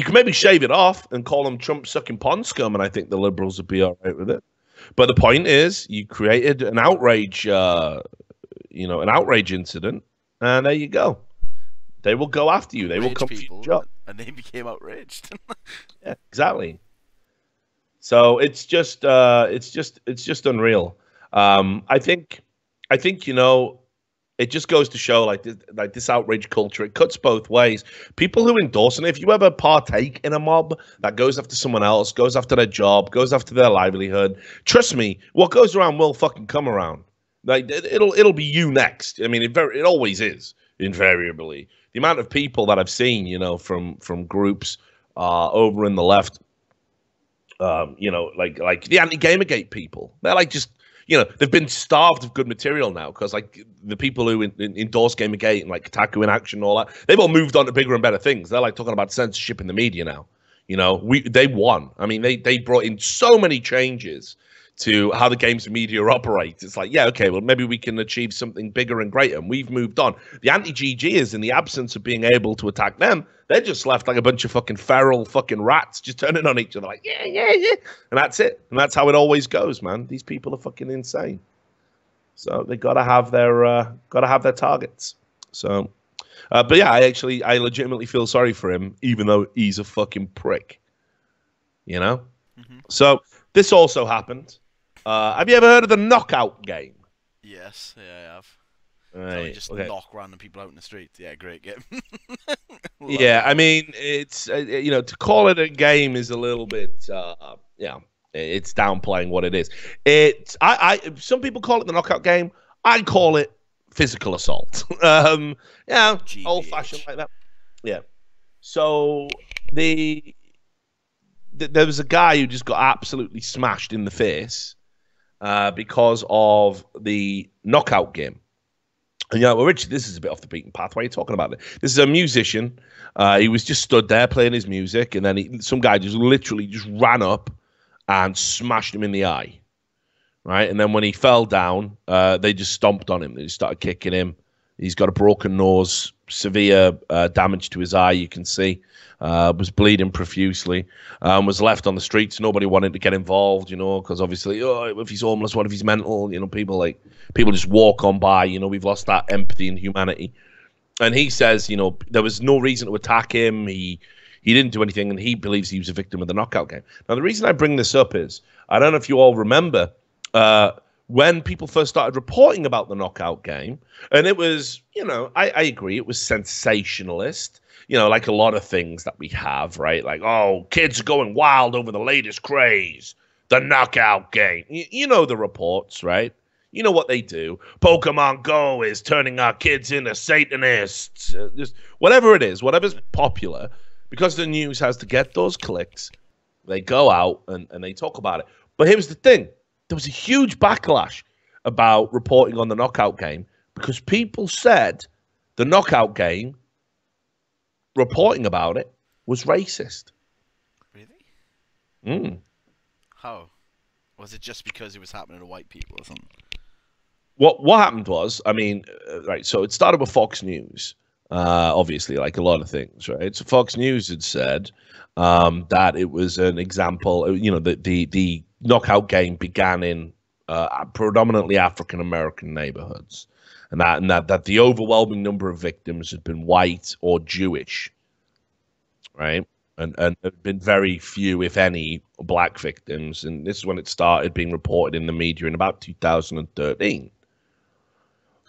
could maybe shave it off and call them Trump sucking pond scum, and I think the liberals would be all right with it. But the point is, you created an outrage, an outrage incident, and there you go. They will go after you. They will come for your job. And they became outraged. Yeah, exactly. So it's just unreal. I think it just goes to show like this outrage culture. It cuts both ways. People who endorse it, if you ever partake in a mob that goes after someone else, goes after their job, goes after their livelihood, trust me, what goes around will fucking come around. Like it'll be you next. I mean, it always is, invariably. The amount of people that I've seen, from groups over in the left, like the anti-Gamergate people, they're like just they've been starved of good material now because like the people who endorse Gamergate and like Kotaku in Action and all that, they've all moved on to bigger and better things. They're like talking about censorship in the media now. They won. I mean, they brought in so many changes to how the games media operates. It's like, yeah, okay, well, maybe we can achieve something bigger and greater, and we've moved on. The anti-GGers, in the absence of being able to attack them, they're just left like a bunch of fucking feral fucking rats just turning on each other like, yeah, yeah, yeah. And that's it. And that's how it always goes, man. These people are fucking insane. So they gotta have their targets. So but yeah, I legitimately feel sorry for him, even though he's a fucking prick. So this also happened. Have you ever heard of the knockout game? Yes, yeah, I have. Right, so you just knock random people out in the street. Yeah, great game. Yeah, I mean, it's to call it a game is a little bit it's downplaying what it is. Some people call it the knockout game. I call it physical assault. Old fashioned like that. Yeah. So there was a guy who just got absolutely smashed in the face because of the knockout game. And well, Richard, this is a bit off the beaten path. Why are you talking about it? This is a musician. He was just stood there playing his music, and then some guy just literally just ran up and smashed him in the eye. Right, and then when he fell down, they just stomped on him. They just started kicking him. He's got a broken nose, severe damage to his eye. You can see, was bleeding profusely. Was left on the streets. Nobody wanted to get involved, because obviously, if he's homeless, what if he's mental? People just walk on by. We've lost that empathy and humanity. And he says, there was no reason to attack him. He didn't do anything, and he believes he was a victim of the knockout game. Now, the reason I bring this up is I don't know if you all remember. When people first started reporting about the knockout game, and it was, I agree, it was sensationalist, like a lot of things that we have, right? Like, oh, kids are going wild over the latest craze, the knockout game. You know the reports, right? You know what they do. Pokemon Go is turning our kids into Satanists. Just whatever it is, whatever's popular, because the news has to get those clicks, they go out and they talk about it. But here's the thing. There was a huge backlash about reporting on the knockout game because people said the knockout game, reporting about it, was racist. Really? How? Was it just because it was happening to white people or something? What happened was, right, so it started with Fox News, obviously, like a lot of things, right? So Fox News had said that it was an example, the knockout game began in predominantly African-American neighborhoods, and that the overwhelming number of victims had been white or Jewish, right? And there had been very few, if any, black victims. And this is when it started being reported in the media in about 2013.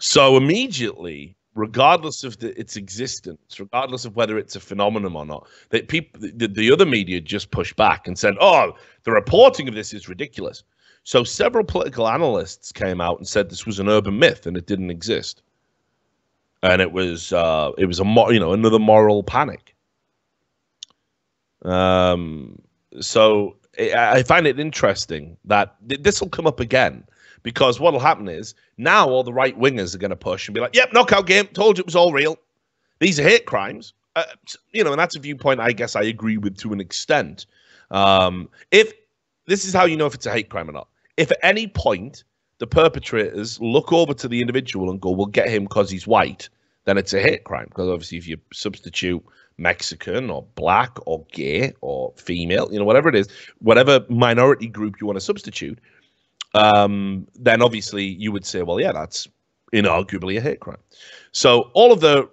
So immediately, regardless of its existence, regardless of whether it's a phenomenon or not, that the other media just pushed back and said, "Oh, the reporting of this is ridiculous." So several political analysts came out and said this was an urban myth and it didn't exist, and it was another moral panic. So I find it interesting that this will come up again. Because what will happen is now all the right wingers are going to push and be like, "Yep, knockout game. Told you it was all real. These are hate crimes." And that's a viewpoint I guess I agree with to an extent. If this is how you know if it's a hate crime or not, if at any point the perpetrators look over to the individual and go, "We'll get him because he's white," then it's a hate crime. Because obviously, if you substitute Mexican or black or gay or female, whatever it is, whatever minority group you want to substitute. Then obviously you would say, well, yeah, that's inarguably a hate crime. So all of the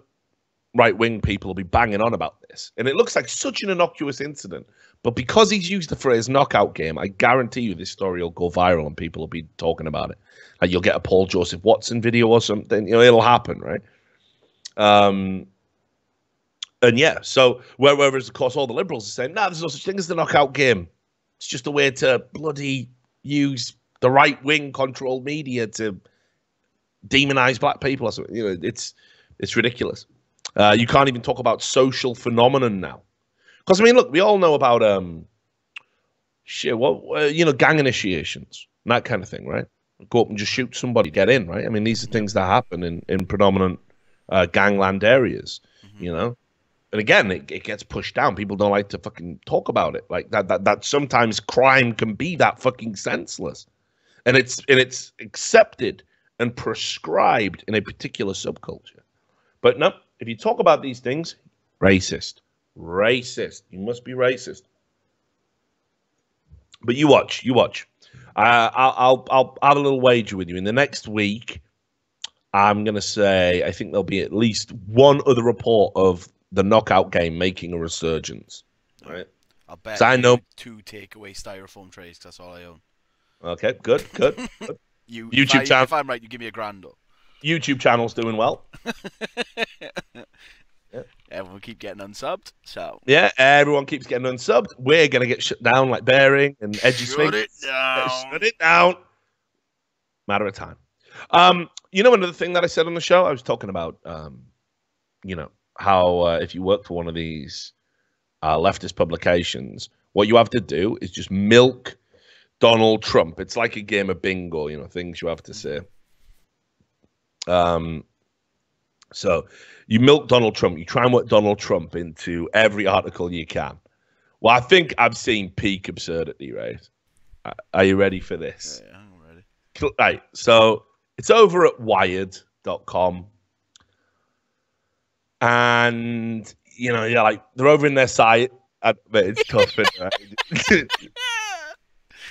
right-wing people will be banging on about this. And it looks like such an innocuous incident. But because he's used the phrase knockout game, I guarantee you this story will go viral and people will be talking about it. Like you'll get a Paul Joseph Watson video or something. It'll happen, right? And yeah, so whereas, of course, all the liberals are saying, there's no such thing as the knockout game. It's just a way to bloody use the right-wing controlled media to demonize black people or something. It's ridiculous. You can't even talk about social phenomenon now. Because, look, we all know about gang initiations and that kind of thing, right? go up and just shoot somebody, get in, right? I mean, these are things that happen in predominant gangland areas, you know. And again, it gets pushed down. People don't like to fucking talk about it. Like that sometimes crime can be that fucking senseless, and it's accepted and prescribed in a particular subculture. But no, if you talk about these things, racist. You must be racist. But you watch. I'll have a little wager with you. In the next week, I'm gonna say I think there'll be at least one other report of the knockout game making a resurgence. Right. I'll bet. So I know 2 takeaway styrofoam trays. Cause that's all I own. Okay, good. YouTube channel. If I'm right, you give me a grand. YouTube channel's doing well. Yeah. Everyone keep getting unsubbed. So yeah, everyone keeps getting unsubbed. We're gonna get shut down like Bearing and Edgy Sphinx. Shut it down. Matter of time. You know, another thing that I said on the show, I was talking about, you know, how if you work for one of these leftist publications, what you have to do is just milk Donald Trump. It's like a game of bingo, you know, things you have to say. So you milk Donald Trump. You try and work Donald Trump into every article you can. Well, I think I've seen peak absurdity, right? Are you ready for this? Yeah, I'm ready. Right, so it's over at wired.com. And, you know, yeah, like they're over in their site. But it's tough, right?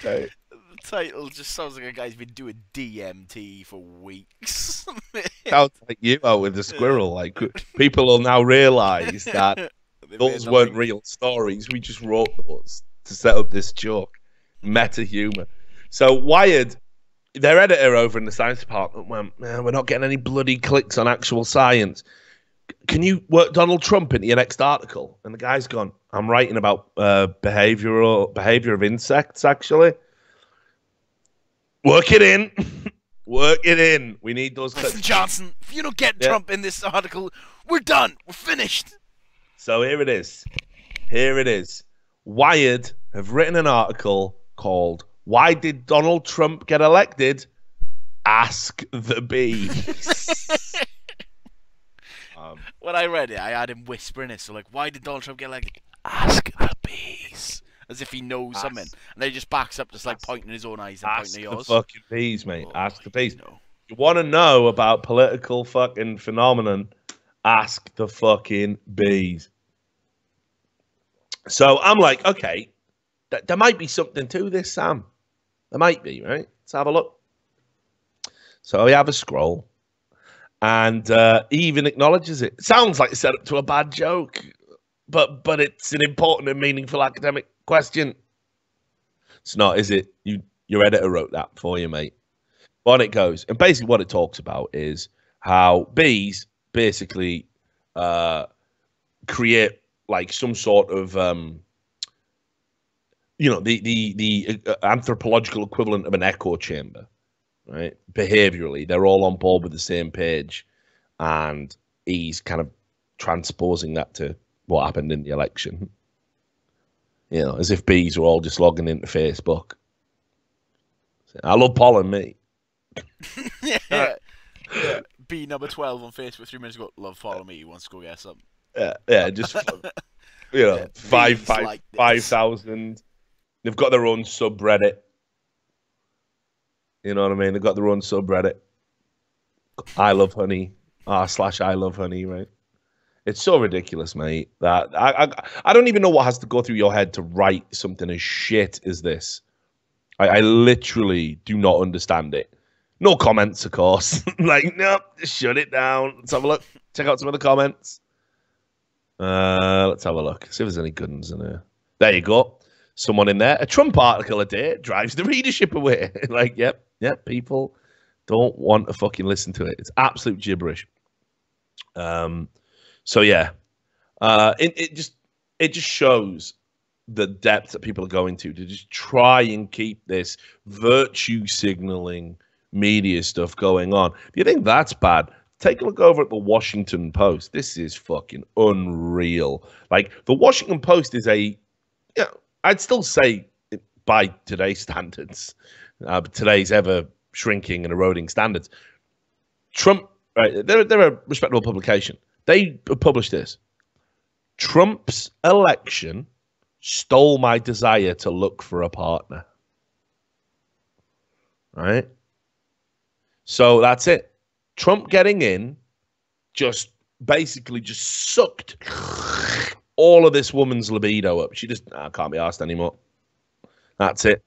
Right. The title just sounds like a guy's been doing DMT for weeks. Sounds like you are with the squirrel. Like, people will now realize that those weren't real stories. We just wrote those to set up this joke. Meta humor. So Wired, their editor over in the science department went, man, we're not getting any bloody clicks on actual science. Can you work Donald Trump into your next article? And the guy's gone, I'm writing about behavior of insects, actually. Work it in. Work it in. We need those clips. Listen, Johnson, if you don't get Trump in this article, we're done. We're finished. So here it is. Wired have written an article called Why Did Donald Trump Get Elected? Ask the Bees. When I read it, I had him whispering it. So, like, why did Donald Trump get elected? Ask the bees. As if he knows something. And then he just backs up, just like pointing his own eyes and pointing at yours. Ask the fucking bees, mate. Ask the bees. You want to know about political fucking phenomenon? Ask the fucking bees. So I'm like, okay, there might be something to this, Sam. There might be, right? Let's have a look. So we have a scroll. And he even acknowledges it. Sounds like set up to a bad joke, but it's an important and meaningful academic question. It's not, is it? Your editor wrote that for you, mate. On it goes. And basically what it talks about is how bees basically create like some sort of, you know, the anthropological equivalent of an echo chamber. Right, behaviorally, they're all on board with the same page, and he's kind of transposing that to what happened in the election. You know, as if bees were all just logging into Facebook. I love pollen, mate. Yeah. Bee number 12 on Facebook 3 minutes ago. Love follow me. He wants to go get something. Yeah, just you know, 5,000. They've got their own subreddit. You know what I mean? They've got their own subreddit. I love honey. /I love honey, right? It's so ridiculous, mate. That I don't even know what has to go through your head to write something as shit as this. I literally do not understand it. No comments, of course. Like, no, just shut it down. Let's have a look. Check out some of the comments. Let's have a look. See if there's any good ones in there. There you go. Someone in there. A Trump article a day drives the readership away. Like, yep, people don't want to fucking listen to it. It's absolute gibberish. So yeah, it just shows the depth that people are going to just try and keep this virtue signaling media stuff going on. If you think that's bad, take a look over at the Washington Post. This is fucking unreal. Like, the Washington Post is I'd still say by today's standards, today's ever shrinking and eroding standards. Trump, right? They're a respectable publication. They published this. Trump's election stole my desire to look for a partner. Right? So that's it. Trump getting in just basically just sucked all of this woman's libido up. She just can't be asked anymore. That's it.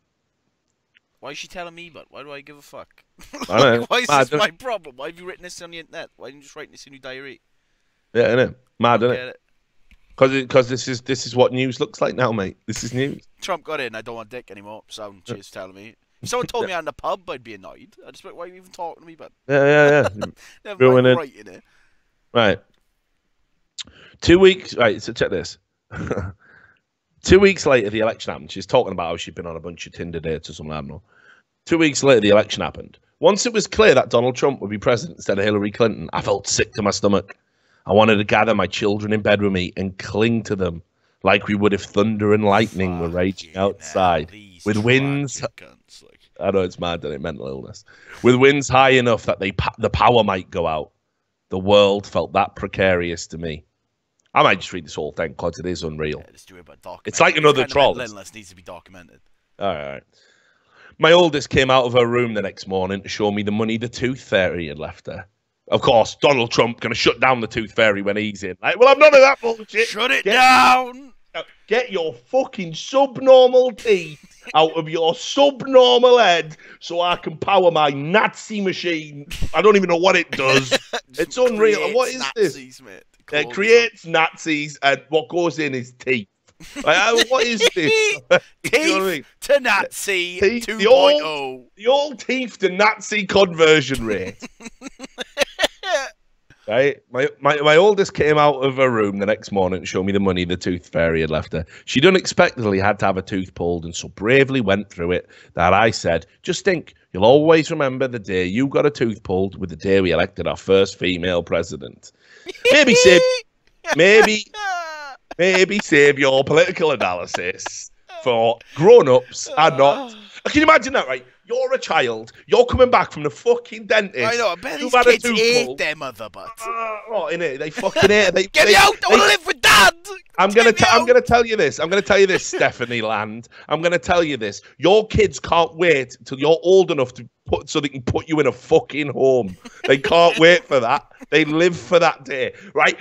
Why is she telling me, but why do I give a fuck? I know. Why is this my problem? Why have you written this on the internet? Why didn't you just write this in your diary? Yeah, I know. Mad, isn't it? Because this is what news looks like now, mate. This is news. Trump got in. I don't want dick anymore. Sound she's telling me. If someone told me I'm in the pub, I'd be annoyed. I'd just be like, why are you even talking to me? But yeah. Never mind writing it. Right. 2 weeks. Right. So check this. 2 weeks later, the election happened. She's talking about how she'd been on a bunch of Tinder dates or something. I don't know. 2 weeks later, the election happened. Once it was clear that Donald Trump would be president instead of Hillary Clinton, I felt sick to my stomach. I wanted to gather my children in bed with me and cling to them like we would if thunder and lightning were raging outside. With winds... I know it's mad, that it mental illness. With winds high enough that the power might go out. The world felt that precarious to me. I might just read this whole thing because it is unreal. Yeah, just do it, but document. It's like another troll. Mental illness needs to be documented. All right. My oldest came out of her room the next morning to show me the money the tooth fairy had left her. Of course, Donald Trump going to shut down the tooth fairy when he's in. Like, well, I'm none of that bullshit. Shut it down. Get your fucking subnormal teeth out of your subnormal head so I can power my Nazi machine. I don't even know what it does. It's unreal. What is Nazis, this? Mate. It creates Nazis, and what goes in is teeth. Like, what is this? Teeth you know I mean? To Nazi 2.0. The old teeth to Nazi conversion rate. Right? My oldest came out of her room the next morning to show me the money the tooth fairy had left her. She'd unexpectedly had to have a tooth pulled and so bravely went through it that I said, just think, you'll always remember the day you got a tooth pulled with the day we elected our first female president. Maybe save your political analysis for grown-ups and not... Can you imagine that, right? You're a child. You're coming back from the fucking dentist. I know. I bet these kids hate their mother, but innit? They fucking hate. Get me out! I want to live with Dad. I'm gonna tell you this. I'm gonna tell you this, Stephanie Land. I'm gonna tell you this. Your kids can't wait till you're old enough to so they can put you in a fucking home. They can't wait for that. They live for that day, right?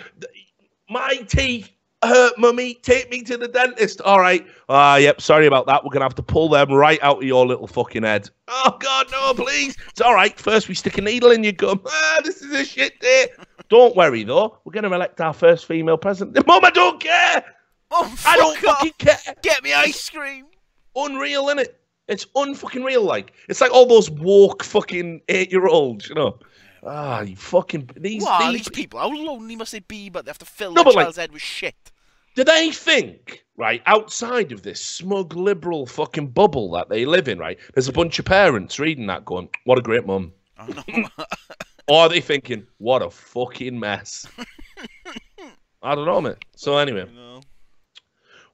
My teeth hurt, mummy. Take me to the dentist. All right. Yep. Sorry about that. We're gonna have to pull them right out of your little fucking head. Oh God, no, please. It's all right. First, we stick a needle in your gum. This is a shit day. Don't worry though. We're gonna elect our first female president. Mum, I don't care. Oh, I don't fucking care. Get me ice cream. Unreal, innit? It's unfucking real. Like it's like all those woke fucking 8-year-olds, you know. You fucking these people. How lonely must they be? But they have to fill their child's head with shit. Do they think, right, outside of this smug liberal fucking bubble that they live in, right? There's a bunch of parents reading that, going, "What a great mum." Or are they thinking, "What a fucking mess"? I don't know, mate. So anyway,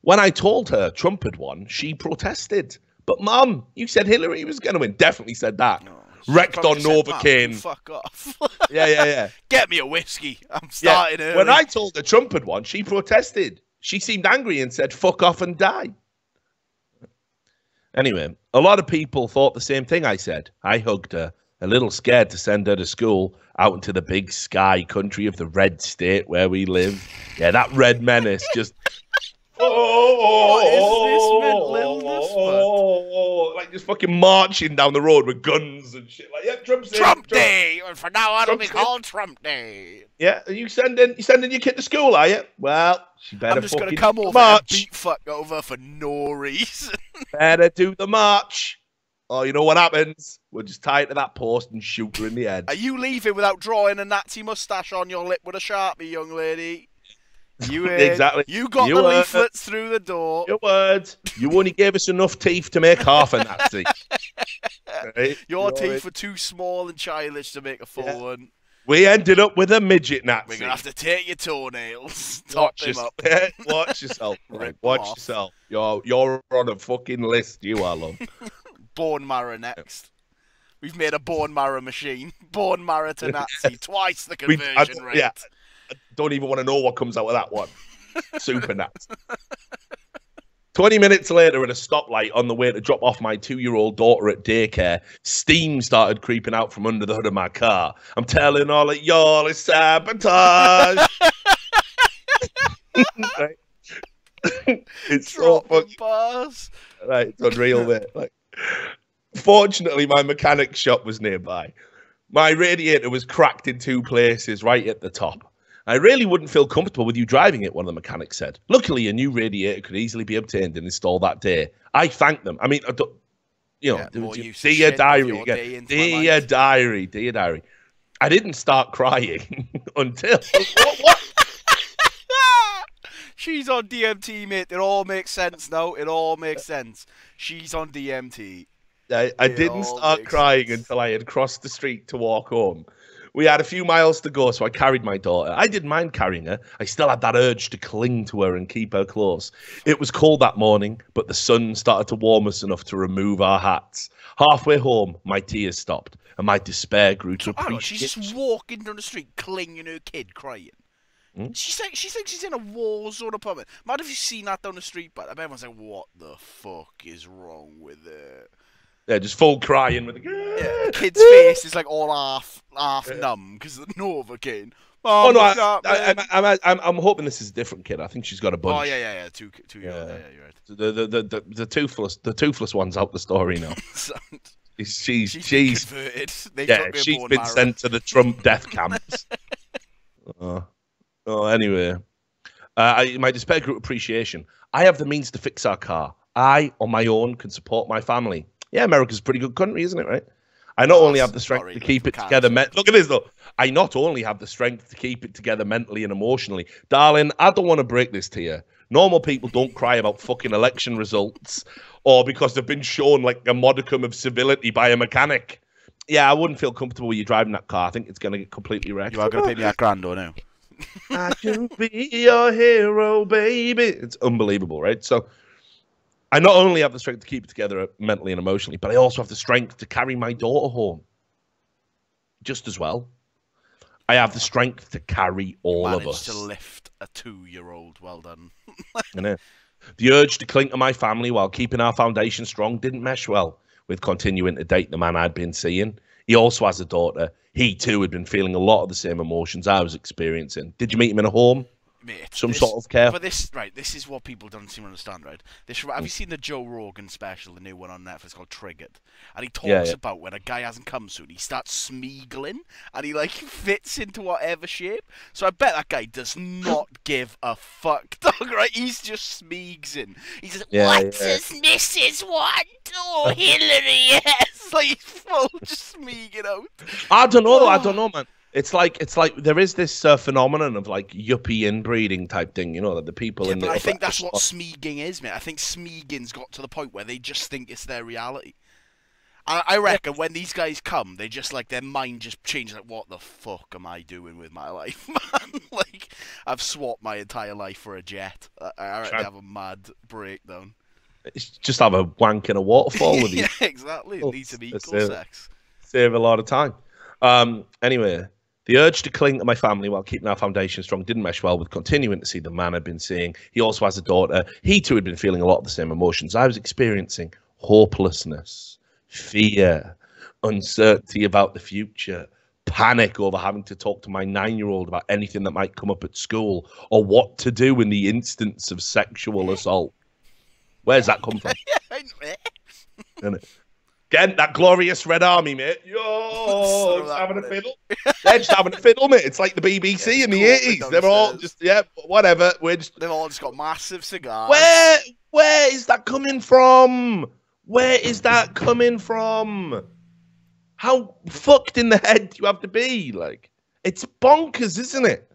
when I told her Trump had won, she protested. But Mum, you said Hillary was going to win. Definitely said that. No. Wrecked on Novocaine. Fuck off. Yeah. Get me a whiskey. I'm starting early. When I told her Trump had won, she protested. She seemed angry and said, fuck off and die. Anyway, a lot of people thought the same thing I said. I hugged her, a little scared to send her to school out into the big sky country of the red state where we live. Yeah, that red menace just... What is this mental illness? Like just fucking marching down the road with guns and shit. Like, yeah, Trump Day. And for now on, it'll be called Trump Day. Yeah, are you sending your kid to school? Are you? Well, she better. I'm just gonna come over and beat fuck over for no reason. Better do the march. Oh, you know what happens? We'll just tie it to that post and shoot her in the head. Are you leaving without drawing a Nazi mustache on your lip with a Sharpie, young lady? You exactly. You got the leaflets through the door. Your words. You only gave us enough teeth to make half a Nazi. Right? Your teeth were too small and childish to make a full one. We ended up with a midget Nazi. We're gonna have to take your toenails. Watch yourself. Right? Watch yourself. You're on a fucking list. You are, love. Bone marrow next. We've made a bone marrow machine. Bone marrow to Nazi. Twice the conversion rate. Yeah. I don't even want to know what comes out of that one. Super nuts. 20 minutes later at a stoplight on the way to drop off my 2-year-old daughter at daycare, steam started creeping out from under the hood of my car. I'm telling all of y'all it's sabotage. Right? It's so fucking bars. Right, it's unreal, mate. Like, fortunately, my mechanic shop was nearby. My radiator was cracked in 2 places right at the top. I really wouldn't feel comfortable with you driving it, one of the mechanics said. Luckily, a new radiator could easily be obtained and installed that day. I thanked them. I mean, dear diary again. Dear diary. I didn't start crying until... What? She's on DMT, mate. It all makes sense now. It all makes sense. She's on DMT. I didn't start crying until I had crossed the street to walk home. We had a few miles to go, so I carried my daughter. I didn't mind carrying her. I still had that urge to cling to her and keep her close. It was cold that morning, but the sun started to warm us enough to remove our hats. Halfway home, my tears stopped, and my despair grew to appreciation. She's just walking down the street, clinging her kid, crying. She thinks she's in a war zone apartment. Imagine if you've seen that down the street, but everyone's like, what the fuck is wrong with it? Yeah, just full crying with the kid's face is like all half numb because of the Novocaine. Oh no, I'm hoping this is a different kid. I think she's got a bunch. Oh yeah, two year old. Yeah, you're right. The toothless one's out the story now. she's converted. She's been sent to the Trump death camps. Anyway, my despair grew appreciation. I have the means to fix our car. I, on my own, can support my family. Yeah, America's a pretty good country, isn't it, right? I not only have the strength to keep it together. Look at this, though. I not only have the strength to keep it together mentally and emotionally. Darling, I don't want to break this to you. Normal people don't cry about fucking election results or because they've been shown like a modicum of civility by a mechanic. Yeah, I wouldn't feel comfortable with you driving that car. I think it's going to get completely wrecked. You are going to pay me $1,000 or no? I can be your hero, baby. It's unbelievable, right? So I not only have the strength to keep it together mentally and emotionally, but I also have the strength to carry my daughter home. Just as well. I have the strength to carry all of us. Managed to lift a 2-year-old. Well done. I know. The urge to cling to my family while keeping our foundation strong didn't mesh well with continuing to date the man I'd been seeing. He also has a daughter. He, too, had been feeling a lot of the same emotions I was experiencing. Did you meet him in a home? Mate, sort of care. But this is what people don't seem to understand, right? Have you seen the Joe Rogan special, the new one on Netflix called Triggered? And he talks about when a guy hasn't come soon, he starts smeagling, and he like fits into whatever shape. So I bet that guy does not give a fuck, dog. Right? He's just smeegsing. He says, "What does Mrs. want? Oh, Hillary, yes." Like he's full just smeaging out. I don't know, man. It's like there is this phenomenon of like yuppie inbreeding type thing, you know, that the people in. But I think that's what smeaging is, mate. I think smeaging's got to the point where they just think it's their reality. I reckon when these guys come, they just like their mind just changes. Like, what the fuck am I doing with my life, man? Like, I've swapped my entire life for a jet. I reckon they have a mad breakdown. Just have a wank in a waterfall with you. Yeah, exactly. It needs to be equal sex. Save a lot of time. Anyway. The urge to cling to my family while keeping our foundation strong didn't mesh well with continuing to see the man I'd been seeing. He also has a daughter. He too had been feeling a lot of the same emotions I was experiencing. Hopelessness, fear, uncertainty about the future, panic over having to talk to my 9-year-old about anything that might come up at school or what to do in the instance of sexual assault. Where's that come from? Isn't it? Again, that glorious Red Army, mate. Yo, just having a fiddle. They're just having a fiddle, mate. It's like the BBC in the 80s. They're all just, whatever. They've all just got massive cigars. Where is that coming from? Where is that coming from? How fucked in the head do you have to be? Like, it's bonkers, isn't it?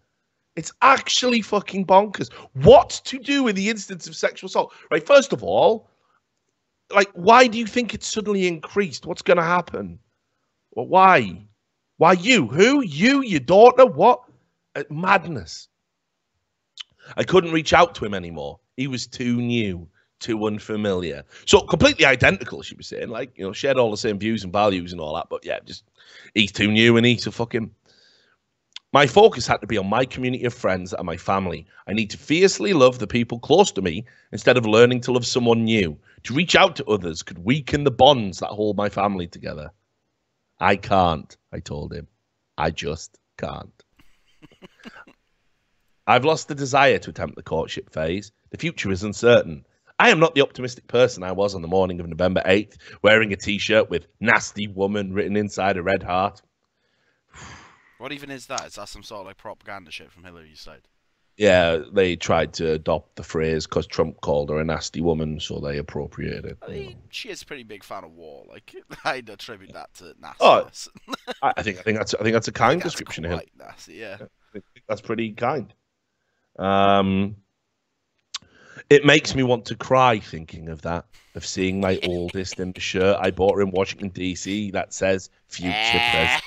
It's actually fucking bonkers. What to do in the instance of sexual assault? Right, first of all, like, why do you think it's suddenly increased? What's going to happen? Well, why? Why you? Who? You? Your daughter? What? Madness. I couldn't reach out to him anymore. He was too new, too unfamiliar. So completely identical, she was saying, like, you know, shared all the same views and values and all that, but yeah, just he's too new and he's a fucking... My focus had to be on my community of friends and my family. I need to fiercely love the people close to me instead of learning to love someone new. To reach out to others could weaken the bonds that hold my family together. I can't, I told him. I just can't. I've lost the desire to attempt the courtship phase. The future is uncertain. I am not the optimistic person I was on the morning of November 8th, wearing a T-shirt with "nasty woman" written inside a red heart. What even is that? Is that some sort of like propaganda shit from Hillary's side? Yeah, they tried to adopt the phrase because Trump called her a nasty woman, so they appropriated it. I mean, she is a pretty big fan of war. Like, I'd attribute that to nastiness. Oh, I think that's a kind description of him. Nasty, yeah. I think that's pretty kind. It makes me want to cry thinking of that, of seeing my oldest in the shirt I bought her in Washington D.C. that says "Future President."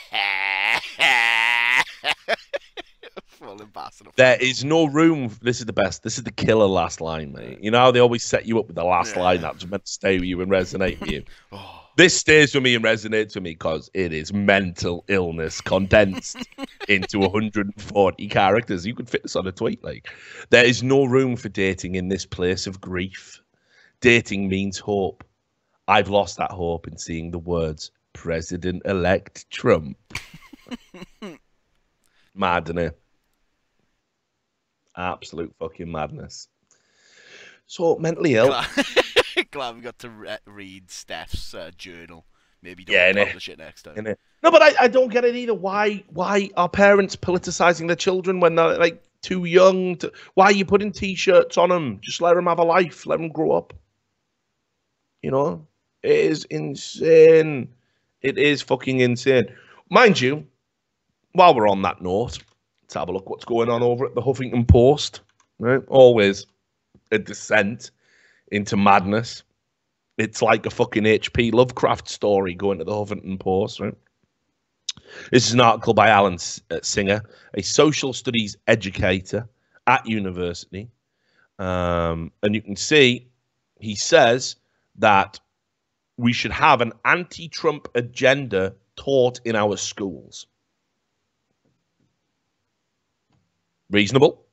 There is no room. This is the best. This is the killer last line, mate. You know how they always set you up with the last line that's meant to stay with you and resonate with you. This stays with me and resonates with me because it is mental illness condensed into 140 characters. You could fit this on a tweet. Like, there is no room for dating in this place of grief. Dating means hope. I've lost that hope in seeing the words President-elect Trump. Mad, isn't it? Absolute fucking madness. So, mentally ill. Glad we got to read Steph's journal. Maybe don't publish it next time. No, but I don't get it either. Why are parents politicizing their children when they're like too young? Why are you putting T-shirts on them? Just let them have a life. Let them grow up. You know, it is insane. It is fucking insane. Mind you, while we're on that note, let's have a look what's going on over at the Huffington Post. Right, always a descent into madness. It's like a fucking H.P. Lovecraft story going to the Huffington Post, right? This is an article by Alan Singer, a social studies educator at university. And you can see he says that we should have an anti-Trump agenda taught in our schools. Reasonable?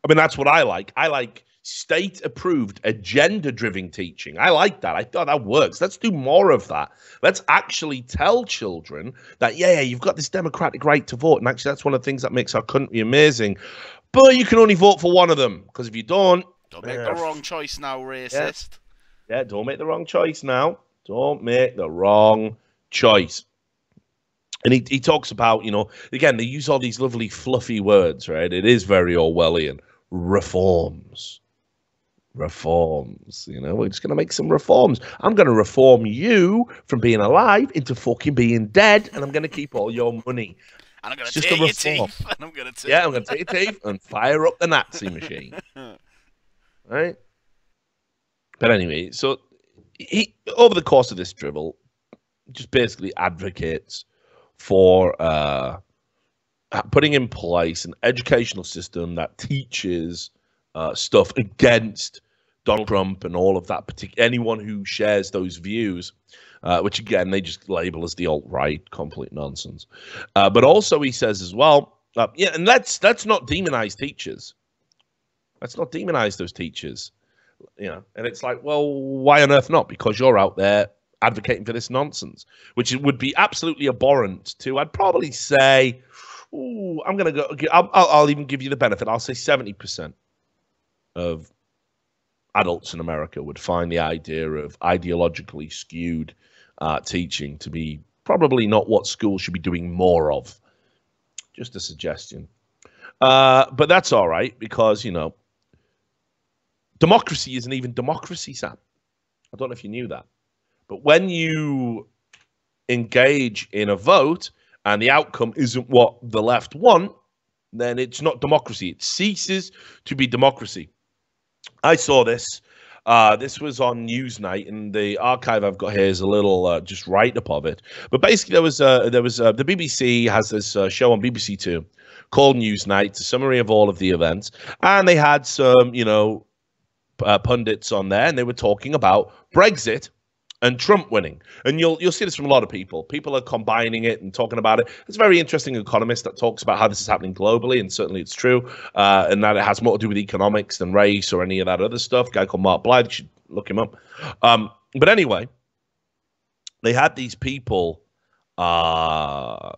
I mean, that's what I like. I like state-approved, agenda-driven teaching. I like that. I thought that works. Let's do more of that. Let's actually tell children that, yeah, you've got this democratic right to vote, and actually that's one of the things that makes our country amazing. But you can only vote for one of them, because if you don't... Don't make the wrong choice now, racist. Yeah, don't make the wrong choice now. Don't make the wrong choice. And he talks about, you know, again, they use all these lovely fluffy words, right? It is very Orwellian. Reforms. Reforms, you know, we're just going to make some reforms. I'm going to reform you from being alive into fucking being dead, and I'm going to keep all your money. And I'm going to take your teeth. And I'm going to take... I'm going to take your teeth and fire up the Nazi machine. Right? But anyway, so he, over the course of this drivel, just basically advocates for putting in place an educational system that teaches stuff against Donald Trump and all of that, anyone who shares those views, which again they just label as the alt-right, complete nonsense. But also he says as well, and let's not demonize teachers. Let's not demonize those teachers. You know, and it's like, well, why on earth not? Because you're out there advocating for this nonsense, which would be absolutely abhorrent to, I'd probably say, I'm going to go, I'll even give you the benefit. I'll say 70% of adults in America would find the idea of ideologically skewed teaching to be probably not what schools should be doing more of. Just a suggestion. But that's all right, because, you know, democracy isn't even democracy, Sam. I don't know if you knew that. But when you engage in a vote and the outcome isn't what the left want, then it's not democracy. It ceases to be democracy. I saw this. This was on Newsnight, and the archive I've got here is a little just write-up of it. But basically, the BBC has this show on BBC Two called Newsnight, a summary of all of the events, and they had some, you know, pundits on there, and they were talking about Brexit and Trump winning. And you'll see this from a lot of people. People are combining it and talking about it. There's a very interesting economist that talks about how this is happening globally, and certainly it's true, and that it has more to do with economics than race or any of that other stuff. A guy called Mark Blythe, you should look him up. But anyway, they had these people on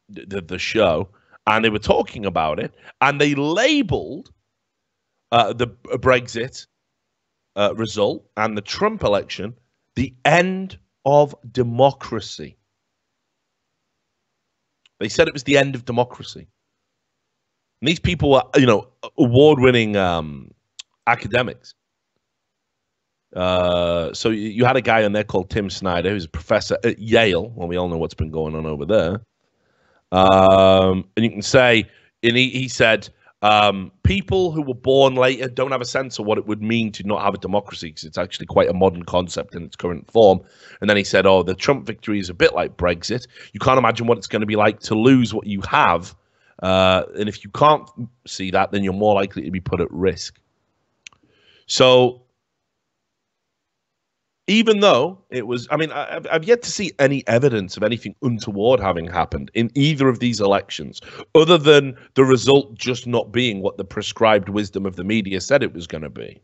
the show, and they were talking about it, and they labeled the Brexit result and the Trump election the end of democracy. They said it was the end of democracy. And these people were, award-winning academics. So you had a guy on there called Tim Snyder, who's a professor at Yale. Well, we all know what's been going on over there. And you can say, and he said, people who were born later don't have a sense of what it would mean to not have a democracy, because it's actually quite a modern concept in its current form. And then he said, the Trump victory is a bit like Brexit. You can't imagine what it's going to be like to lose what you have. And if you can't see that, then you're more likely to be put at risk. So even though it was, I've yet to see any evidence of anything untoward having happened in either of these elections, other than the result just not being what the prescribed wisdom of the media said it was going to be.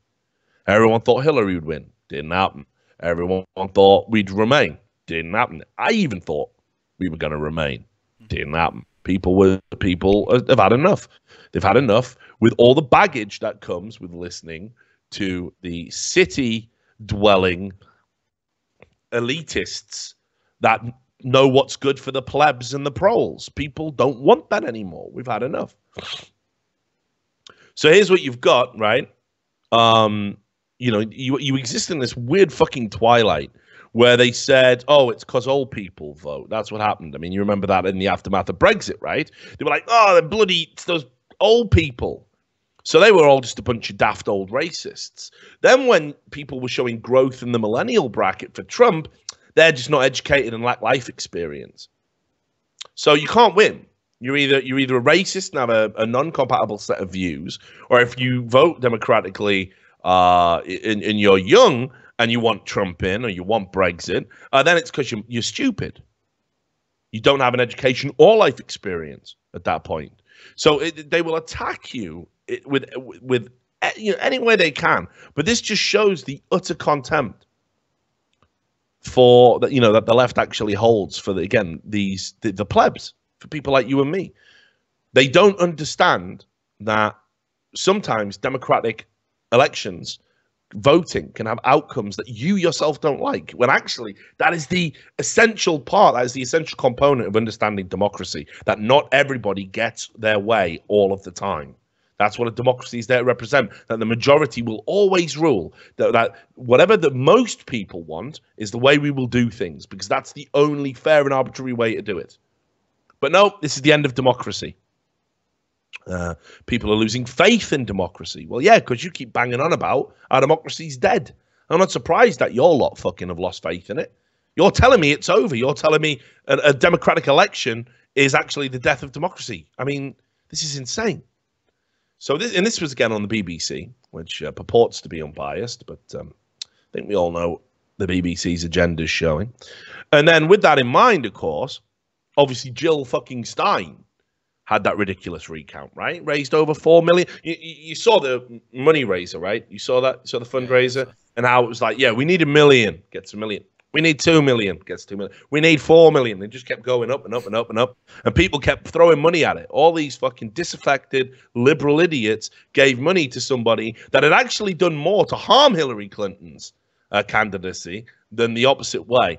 Everyone thought Hillary would win. Didn't happen. Everyone thought we'd remain. Didn't happen. I even thought we were going to remain. Didn't happen. People have had enough. They've had enough with all the baggage that comes with listening to the city-dwelling elitists that know what's good for the plebs and the proles. People don't want that anymore. We've had enough. So here's what you've got, right? You exist in this weird fucking twilight where they said, it's because old people vote. That's what happened. I mean, you remember that in the aftermath of Brexit, right? They were like, it's those old people. So they were all just a bunch of daft old racists. Then when people were showing growth in the millennial bracket for Trump, they're just not educated and lack life experience. So you can't win. You're either a racist and have a non-compatible set of views, or if you vote democratically and you're young and you want Trump in or you want Brexit, then it's because you're stupid. You don't have an education or life experience at that point. So they will attack you with any way they can. But this just shows the utter contempt for that that the left actually holds for the plebs, for people like you and me. They don't understand that sometimes democratic elections voting can have outcomes that you yourself don't like, when actually that is the essential part, that is the essential component of understanding democracy, that not everybody gets their way all of the time. That's what a democracy is there to represent, that the majority will always rule, that whatever the most people want is the way we will do things, because that's the only fair and arbitrary way to do it. But no, this is the end of democracy. People are losing faith in democracy. Well, yeah, because you keep banging on about our democracy's dead. I'm not surprised that your lot fucking have lost faith in it. You're telling me it's over. You're telling me a democratic election is actually the death of democracy. I mean, this is insane. So this was again on the BBC, which purports to be unbiased, but I think we all know the BBC's agenda is showing. And then with that in mind, of course, obviously Jill fucking Stein had that ridiculous recount, right? Raised over 4 million. You saw the money raiser, right? You saw that? You saw the fundraiser? And how it was like, yeah, we need 1 million, gets 1 million. We need 2 million, gets 2 million. We need 4 million. They just kept going up and up and up and up. And people kept throwing money at it. All these fucking disaffected liberal idiots gave money to somebody that had actually done more to harm Hillary Clinton's candidacy than the opposite way.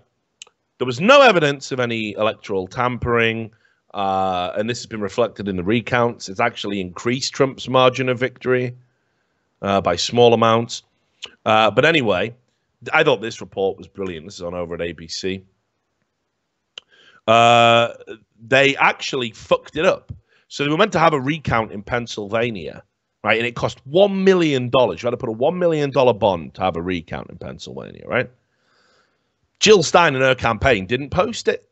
There was no evidence of any electoral tampering, and this has been reflected in the recounts. It's actually increased Trump's margin of victory by small amounts. But anyway, I thought this report was brilliant. This is on over at ABC. They actually fucked it up. So they were meant to have a recount in Pennsylvania, right? And it cost $1 million. You had to put a $1 million bond to have a recount in Pennsylvania, right? Jill Stein and her campaign didn't post it.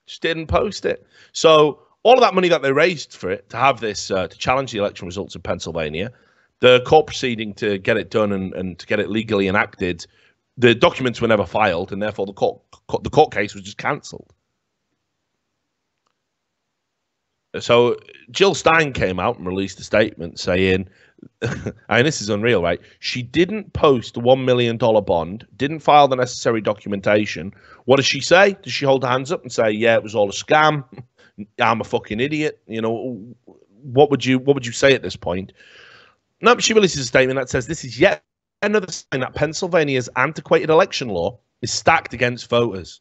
Just didn't post it. So all of that money that they raised for it to have this, to challenge the election results in Pennsylvania, the court proceeding to get it done and to get it legally enacted, the documents were never filed, and therefore the court case was just cancelled. So Jill Stein came out and released a statement saying, and this is unreal, right? She didn't post the $1 million bond, didn't file the necessary documentation. What does she say? Does she hold her hands up and say, yeah, it was all a scam? I'm a fucking idiot. You know, what would you say at this point? No, but she releases a statement that says this is yet another sign that Pennsylvania's antiquated election law is stacked against voters.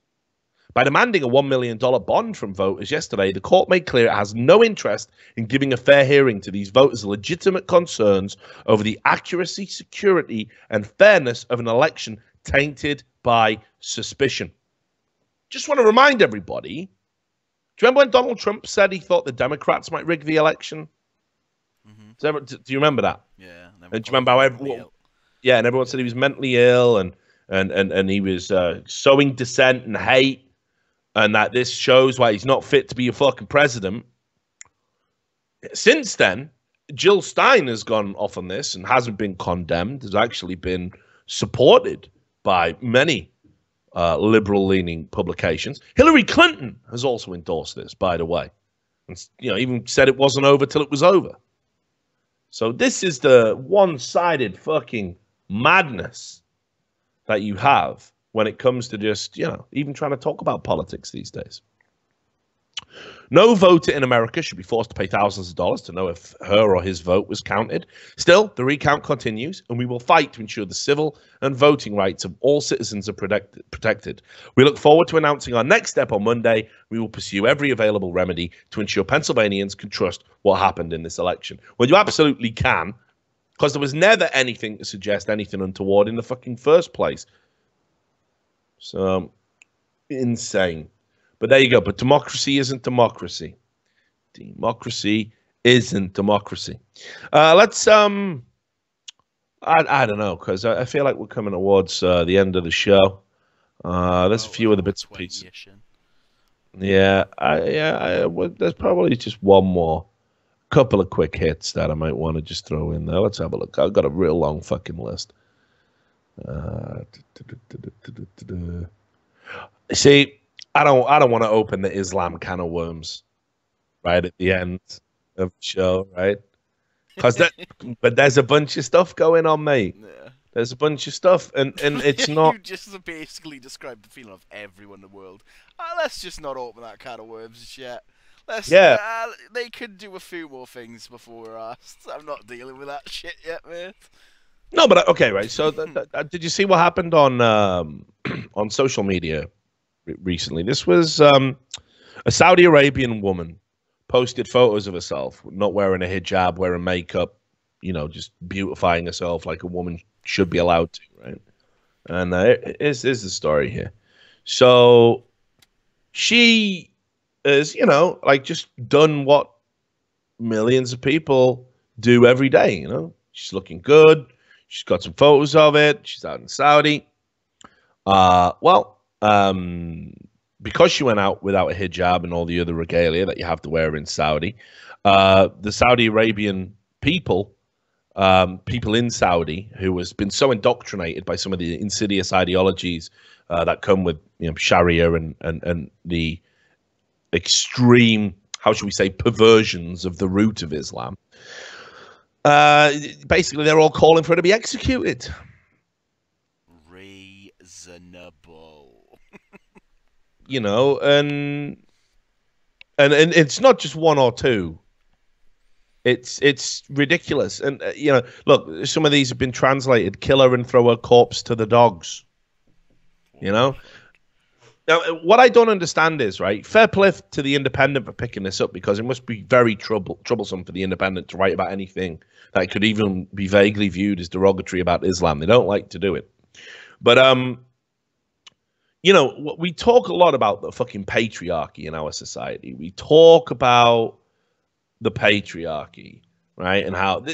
By demanding a $1 million bond from voters yesterday, the court made clear it has no interest in giving a fair hearing to these voters' legitimate concerns over the accuracy, security, and fairness of an election tainted by suspicion. Just want to remind everybody, do you remember when Donald Trump said he thought the Democrats might rig the election? Mm-hmm. Do you remember that? Yeah. And do you remember how and everyone said he was mentally ill and he was sowing dissent and hate, and that this shows why he's not fit to be a fucking president. Since then, Jill Stein has gone off on this and hasn't been condemned, has actually been supported by many liberal-leaning publications. Hillary Clinton has also endorsed this, by the way. And, even said it wasn't over till it was over. So this is the one-sided fucking madness that you have when it comes to just, even trying to talk about politics these days. No voter in America should be forced to pay thousands of dollars to know if her or his vote was counted. Still, the recount continues, and we will fight to ensure the civil and voting rights of all citizens are protected. We look forward to announcing our next step on Monday. We will pursue every available remedy to ensure Pennsylvanians can trust what happened in this election. Well, you absolutely can, because there was never anything to suggest anything untoward in the fucking first place. So, insane. But there you go. But democracy isn't democracy. Democracy isn't democracy. Let's, I don't know, because I feel like we're coming towards the end of the show. There's a few other bits and pieces. Yeah, there's probably just one more. Couple of quick hits that I might want to just throw in there. Let's have a look. I've got a real long fucking list. See, I don't want to open the Islam can of worms right at the end of the show, right? But there's a bunch of stuff going on, mate. Yeah. There's a bunch of stuff, and it's not. You just basically described the feeling of everyone in the world. Let's just not open that can of worms yet. They could do a few more things before we're asked. I'm not dealing with that shit yet, mate. No, but okay, right. So, did you see what happened on social media recently? This was a Saudi Arabian woman posted photos of herself not wearing a hijab, wearing makeup, just beautifying herself like a woman should be allowed to, right? And here's the story here. So she is, just done what millions of people do every day. She's looking good. She's got some photos of it. She's out in Saudi. Because she went out without a hijab and all the other regalia that you have to wear in Saudi, the Saudi Arabian people in Saudi who has been so indoctrinated by some of the insidious ideologies that come with Sharia and the extreme, how should we say, perversions of the root of Islam. Basically, they're all calling for her to be executed. Reasonable. And it's not just one or two. It's ridiculous. And look, some of these have been translated: kill her and throw her corpse to the dogs. Now, what I don't understand is, right, fair play to the Independent for picking this up, because it must be very troublesome for the Independent to write about anything that could even be vaguely viewed as derogatory about Islam. They don't like to do it. But, we talk a lot about the fucking patriarchy in our society. We talk about the patriarchy, right? And how,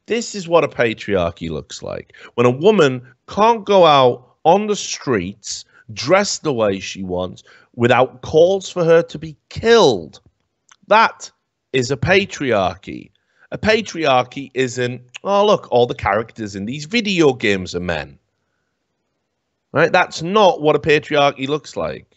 this is what a patriarchy looks like. When a woman can't go out on the streets dressed the way she wants without calls for her to be killed That is a patriarchy. A patriarchy isn't, oh, look, all the characters in these video games are men. Right? That's not what a patriarchy looks like.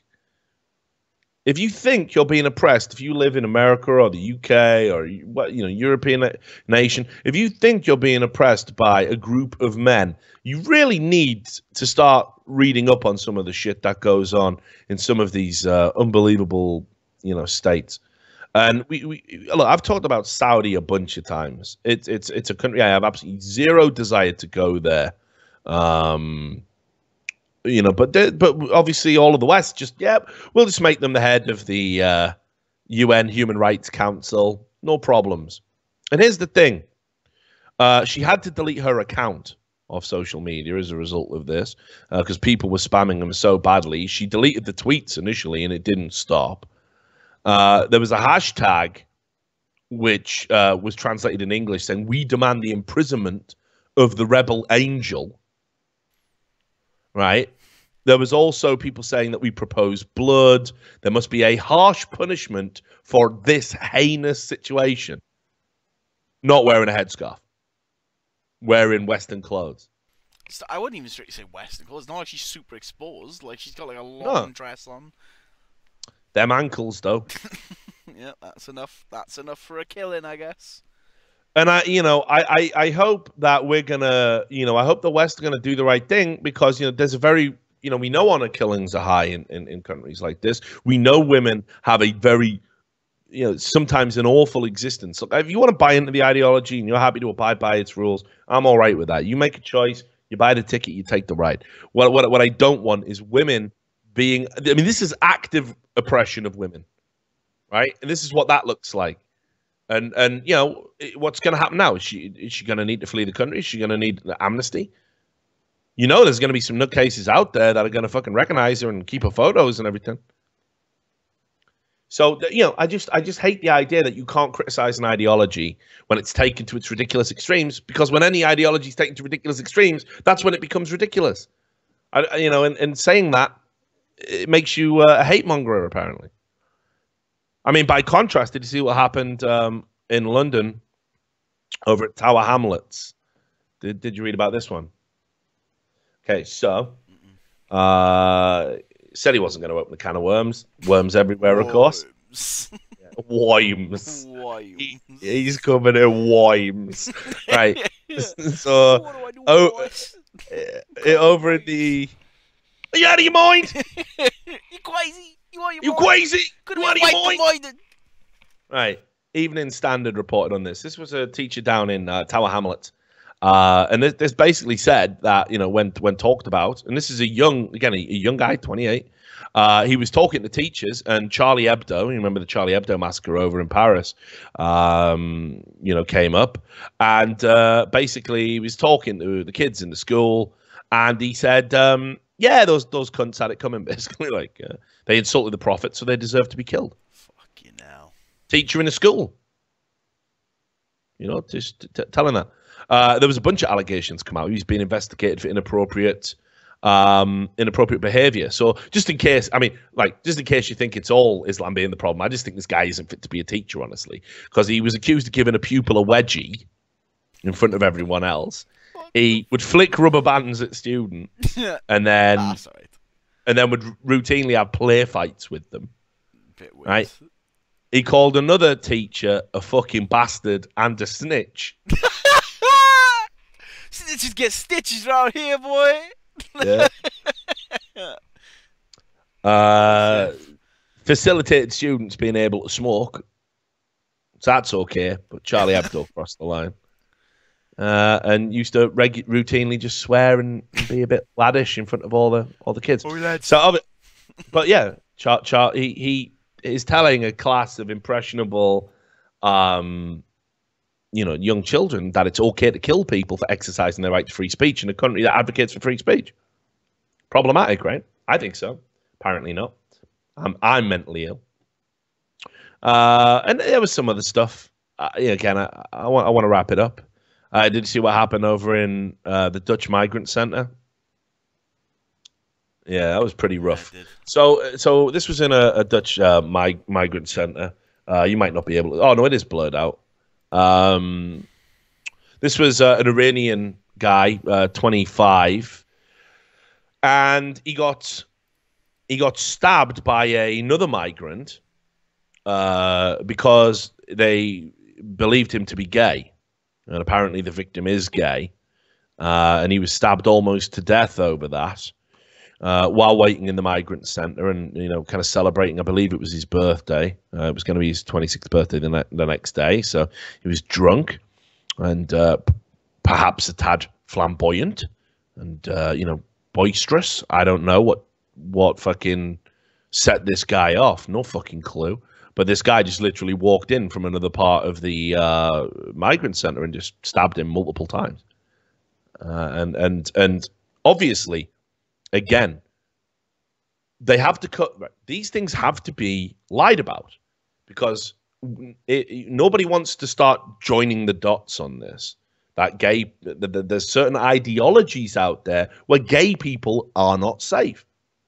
If you think you're being oppressed, if you live in America or the UK or European nation, if you think you're being oppressed by a group of men, you really need to start reading up on some of the shit that goes on in some of these unbelievable, states. And we look, I've talked about Saudi a bunch of times. It's a country I have absolutely zero desire to go there. But obviously all of the West we'll just make them the head of the UN Human Rights Council, no problems. And here's the thing: she had to delete her account off social media as a result of this because people were spamming them so badly. She deleted the tweets initially, and it didn't stop. There was a hashtag which was translated in English saying, "We demand the imprisonment of the rebel angel." Right? There was also people saying that we propose blood. There must be a harsh punishment for this heinous situation. Not wearing a headscarf. Wearing Western clothes. So I wouldn't even strictly say Western clothes. It's not like she's super exposed. Like, she's got like a long dress on. Them ankles, though. Yeah, that's enough. That's enough for a killing, I guess. And I hope that we're gonna, I hope the West are gonna do the right thing because there's a very, we know honor killings are high in countries like this. We know women have a very, sometimes an awful existence. Look, if you want to buy into the ideology and you're happy to abide by its rules, I'm all right with that. You make a choice, you buy the ticket, you take the ride. What I don't want is women being. I mean, this is active oppression of women, right? And this is what that looks like. And what's going to happen now? Is she going to need to flee the country? Is she going to need amnesty? There's going to be some nutcases out there that are going to fucking recognize her and keep her photos and everything. So, I just hate the idea that you can't criticize an ideology when it's taken to its ridiculous extremes, because when any ideology is taken to ridiculous extremes, that's when it becomes ridiculous. And saying that, it makes you a hate monger, apparently. I mean, by contrast, did you see what happened in London over at Tower Hamlets? Did you read about this one? Okay, so said he wasn't going to open the can of worms. Worms everywhere, of course. Worms. He's coming in worms. Right. So over in the... Are you out of your mind? You crazy? You crazy? You out of your mind? Right. Evening Standard reported on this. This was a teacher down in Tower Hamlets. And this basically said that, when talked about, and this is a young guy, 28. He was talking to teachers, and Charlie Hebdo, you remember the Charlie Hebdo massacre over in Paris, came up. And basically he was talking to the kids in the school, and he said, yeah, those cunts had it coming, basically. Like, they insulted the prophet, so they deserve to be killed. Fuck you now. Teacher in a school. Just telling that. There was a bunch of allegations come out. He's being investigated for inappropriate behavior. So just in case you think it's all Islam being the problem, I just think this guy isn't fit to be a teacher, honestly, because he was accused of giving a pupil a wedgie in front of everyone else. He would flick rubber bands at students and then would routinely have play fights with them. Bit weird. Right? He called another teacher a fucking bastard and a snitch. Snitches get stitches around here, boy. Yeah. Facilitated students being able to smoke. So that's okay, but Charlie Hebdo crossed the line. And used to routinely just swear and be a bit laddish in front of all the kids. So, but yeah, he is telling a class of impressionable, young children that it's okay to kill people for exercising their right to free speech in a country that advocates for free speech. Problematic, right? I think so. Apparently not. I'm mentally ill. And there was some other stuff. Again, I want to wrap it up. Did you see what happened over in the Dutch migrant center? Yeah, that was pretty rough. Yeah, so this was in a Dutch migrant center. You might not be able to. Oh no, it is blurred out. This was an Iranian guy, 25, and he got stabbed by another migrant because they believed him to be gay, and apparently the victim is gay, and he was stabbed almost to death over that while waiting in the migrant center and kind of celebrating. I believe it was his birthday. It was going to be his 26th birthday the next day, so he was drunk and perhaps a tad flamboyant and boisterous. I don't know what fucking set this guy off. No fucking clue. But this guy just literally walked in from another part of the migrant center and just stabbed him multiple times. And obviously, again, they have to cut. These things have to be lied about because nobody wants to start joining the dots on this. That there's certain ideologies out there where gay people are not safe,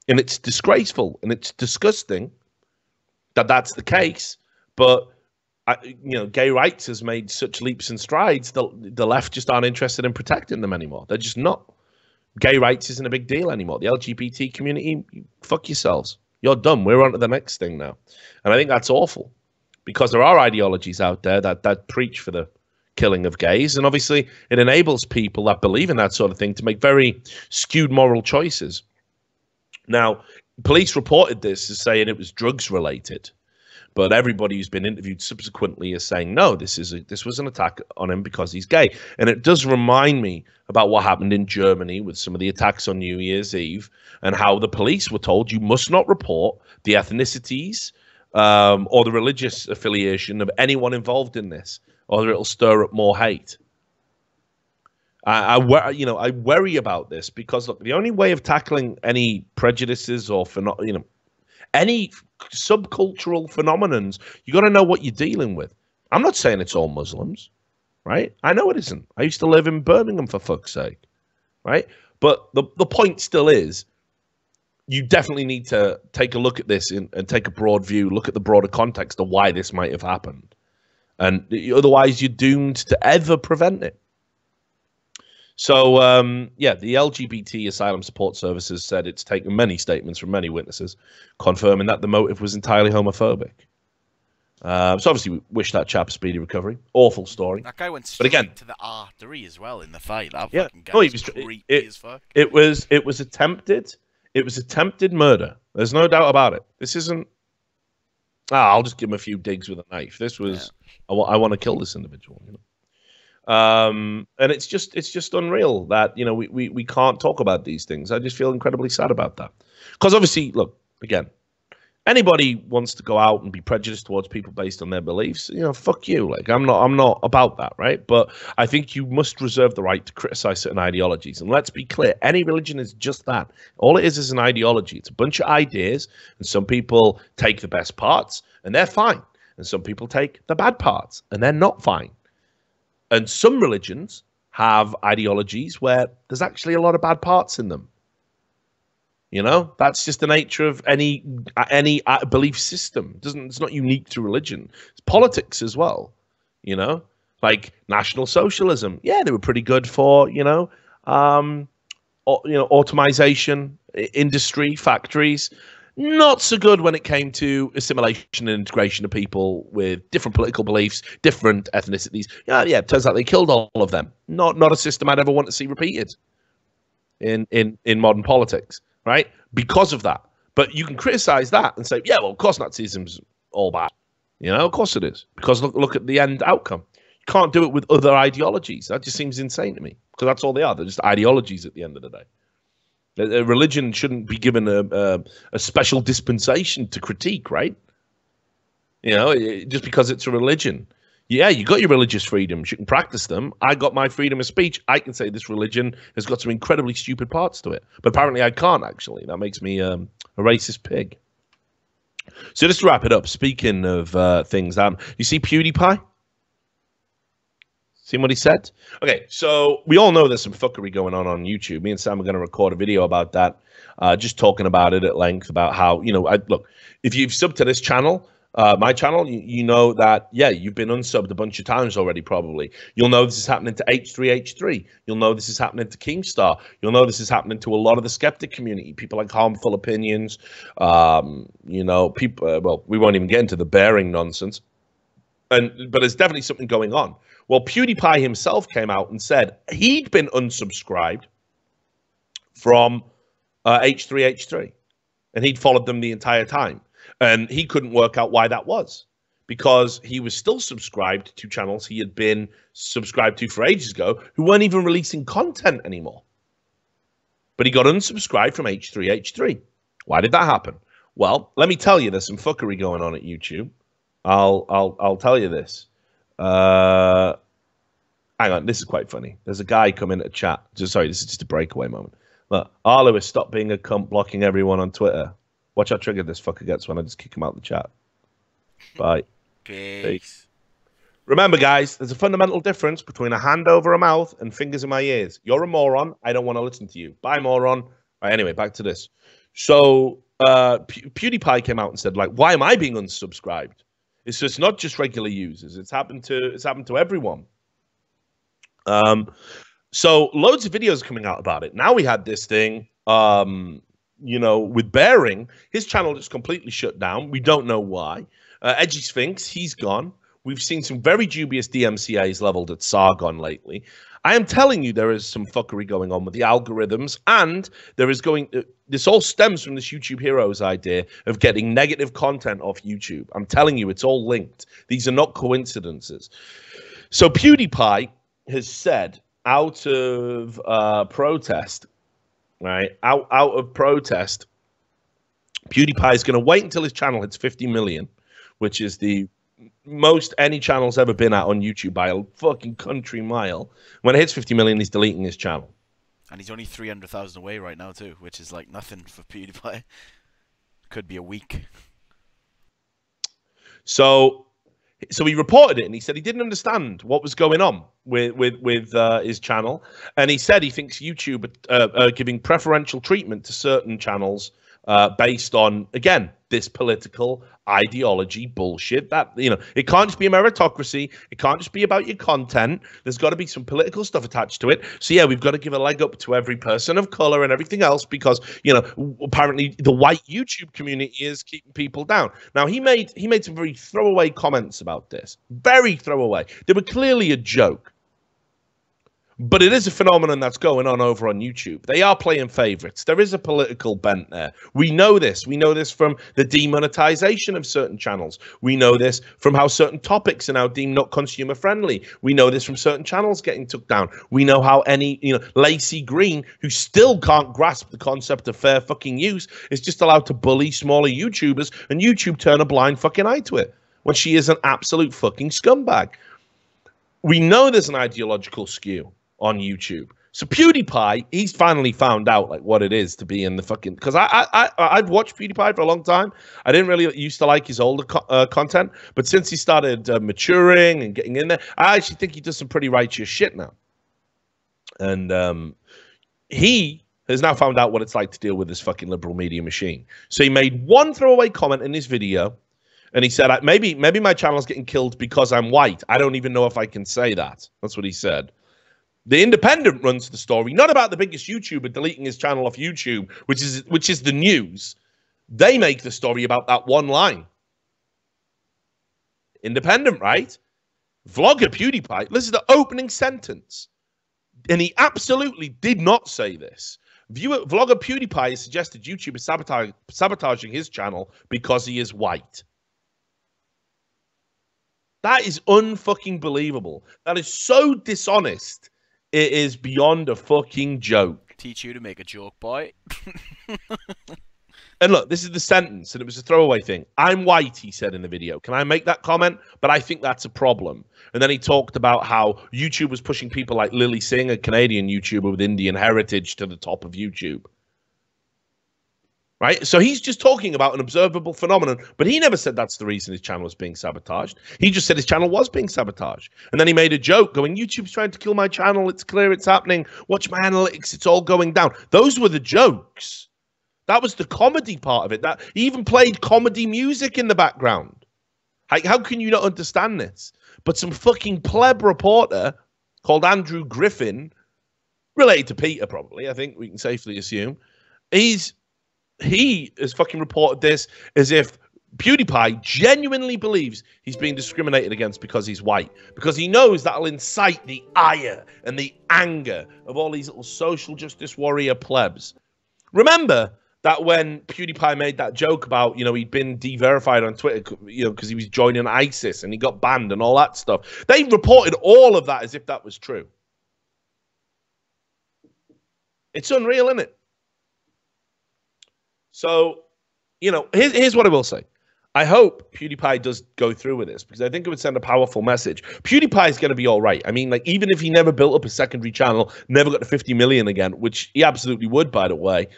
and it's disgraceful and it's disgusting that that's the case. But gay rights has made such leaps and strides that the left just aren't interested in protecting them anymore. They're just not. Gay rights isn't a big deal anymore. The LGBT community, fuck yourselves. You're done. We're on to the next thing now. And I think that's awful because there are ideologies out there that preach for the killing of gays. And obviously it enables people that believe in that sort of thing to make very skewed moral choices. Now, police reported this as saying it was drugs related. But everybody who's been interviewed subsequently is saying, no, this was an attack on him because he's gay. And it does remind me about what happened in Germany with some of the attacks on New Year's Eve and how the police were told you must not report the ethnicities or the religious affiliation of anyone involved in this, or it'll stir up more hate. I worry about this because, look, the only way of tackling any prejudices or any subcultural phenomenons, you got to know what you're dealing with. I'm not saying it's all Muslims, right? I know it isn't. I used to live in Birmingham, for fuck's sake, right? But the point still is, you definitely need to take a look at this and take a broad view, look at the broader context of why this might have happened. And otherwise, you're doomed to ever prevent it. So, the LGBT Asylum Support Services said it's taken many statements from many witnesses confirming that the motive was entirely homophobic. So obviously, we wish that chap a speedy recovery. Awful story. That guy went straight to the artery as well in the fight. That fucking guy was creepy as fuck. It was attempted. It was attempted murder. There's no doubt about it. This isn't. I'll just give him a few digs with a knife. This was. Yeah. I want to kill this individual. And it's just unreal that we can't talk about these things. I just feel incredibly sad about that because obviously, look, again, anybody wants to go out and be prejudiced towards people based on their beliefs, fuck you. Like I'm not about that, right? But I think you must reserve the right to criticize certain ideologies. And let's be clear, any religion is just that. All it is an ideology. It's a bunch of ideas, and some people take the best parts and they're fine, and some people take the bad parts and they're not fine. And some religions have ideologies where there's actually a lot of bad parts in them. That's just the nature of any belief system. It's not unique to religion. It's politics as well. Like National Socialism. Yeah, they were pretty good for automation, industry, factories. Not so good when it came to assimilation and integration of people with different political beliefs, different ethnicities. Yeah, it turns out they killed all of them. Not a system I'd ever want to see repeated in modern politics, right? Because of that. But you can criticize that and say, yeah, well, of course Nazism's all bad. Of course it is. Because look at the end outcome. You can't do it with other ideologies. That just seems insane to me. Because that's all they are. They're just ideologies at the end of the day. A religion shouldn't be given a special dispensation to critique, right? Just because it's a religion. Yeah, you got your religious freedoms. You can practice them. I got my freedom of speech. I can say this religion has got some incredibly stupid parts to it. But apparently I can't, actually. That makes me a racist pig. So just to wrap it up, speaking of things, you see PewDiePie? Seen what he said? Okay, so we all know there's some fuckery going on YouTube. Me and Sam are going to record a video about that, just talking about it at length, about how, look, if you've subbed to this channel, My channel, you know that, yeah, you've been unsubbed a bunch of times already, probably. You'll know this is happening to H3H3. You'll know this is happening to Keemstar. You'll know this is happening to a lot of the skeptic community, people like Harmful Opinions, you know, people, well, we won't even get into the bearing nonsense. But there's definitely something going on. Well, PewDiePie himself came out and said he'd been unsubscribed from H3H3, and he'd followed them the entire time. And he couldn't work out why that was, because he was still subscribed to channels he had been subscribed to for ages ago who weren't even releasing content anymore. But he got unsubscribed from H3H3. Why did that happen? Well, let me tell you, there's some fuckery going on at YouTube. I'll tell you this. Hang on, this is quite funny. There's a guy come in at chat. Sorry, this is just a breakaway moment. Look, Lewis, stop being a cunt, blocking everyone on Twitter. Watch how triggered this fucker gets when I just kick him out of the chat. Bye. Peace. Remember, guys, there's a fundamental difference between a hand over a mouth and fingers in my ears. You're a moron. I don't want to listen to you. Bye, moron. Right, anyway, back to this. So PewDiePie came out and said, like, why am I being unsubscribed? It's not just regular users. It's happened to everyone. So loads of videos coming out about it. Now we had this thing. You know, with Bearing, his channel is completely shut down. We don't know why. Edgy Sphinx, he's gone. We've seen some very dubious DMCAs leveled at Sargon lately. I am telling you, there is some fuckery going on with the algorithms, and there is this all stems from this YouTube Heroes idea of getting negative content off YouTube. I'm telling you, it's all linked. These are not coincidences. So PewDiePie has said, out of protest, right? Out of protest, PewDiePie is going to wait until his channel hits 50 million, which is the most any channel's ever been at on YouTube by a fucking country mile. When it hits 50 million, he's deleting his channel. And he's only 300,000 away right now too, which is like nothing for PewDiePie. Could be a week. So he reported it, and he said he didn't understand what was going on with his channel, and he said he thinks YouTube are giving preferential treatment to certain channels based on, again, this political ideology bullshit. That, you know, it can't just be a meritocracy. It can't just be about your content. There's got to be some political stuff attached to it. So yeah, we've got to give a leg up to every person of color and everything else because, you know, apparently the white YouTube community is keeping people down. Now he made some very throwaway comments about this. Very throwaway. They were clearly a joke. But it is a phenomenon that's going on over on YouTube. They are playing favorites. There is a political bent there. We know this. We know this from the demonetization of certain channels. We know this from how certain topics are now deemed not consumer friendly. We know this from certain channels getting took down. We know how any, you know, Lacey Green, who still can't grasp the concept of fair fucking use, is just allowed to bully smaller YouTubers, and YouTube turn a blind fucking eye to it when she is an absolute fucking scumbag. We know there's an ideological skew on YouTube. So PewDiePie, he's finally found out like what it is to be in the fucking, because I've watched PewDiePie for a long time. I didn't really used to like his older content, but since he started maturing and getting in there, I actually think he does some pretty righteous shit now. And he has now found out what it's like to deal with this fucking liberal media machine. So he made one throwaway comment in his video, and he said, maybe my channel's getting killed because I'm white. I don't even know if I can say that. That's what he said. The Independent runs the story, not about the biggest YouTuber deleting his channel off YouTube, which is the news. They make the story about that one line. Independent, right? Vlogger PewDiePie, this is the opening sentence. And he absolutely did not say this. Vlogger PewDiePie has suggested YouTube is sabotaging his channel because he is white. That is unfucking believable. That is so dishonest. It is beyond a fucking joke. Teach you to make a joke, boy. And look, this is the sentence, and it was a throwaway thing. I'm white, he said in the video. Can I make that comment? But I think that's a problem. And then he talked about how YouTube was pushing people like Lily Singh, a Canadian YouTuber with Indian heritage, to the top of YouTube. Right? So he's just talking about an observable phenomenon, but he never said that's the reason his channel was being sabotaged. He just said his channel was being sabotaged. And then he made a joke going, YouTube's trying to kill my channel. It's clear it's happening. Watch my analytics. It's all going down. Those were the jokes. That was the comedy part of it. That he even played comedy music in the background. How can you not understand this? But some fucking pleb reporter called Andrew Griffin, related to Peter probably, I think we can safely assume, he has fucking reported this as if PewDiePie genuinely believes he's being discriminated against because he's white, because he knows that'll incite the ire and the anger of all these little social justice warrior plebs. Remember that when PewDiePie made that joke about, he'd been de-verified on Twitter, because he was joining ISIS and he got banned and all that stuff. They reported all of that as if that was true. It's unreal, isn't it? So, here's what I will say. I hope PewDiePie does go through with this, because I think it would send a powerful message. PewDiePie is going to be all right. I mean, like, even if he never built up a secondary channel, never got to 50 million again, which he absolutely would, by the way.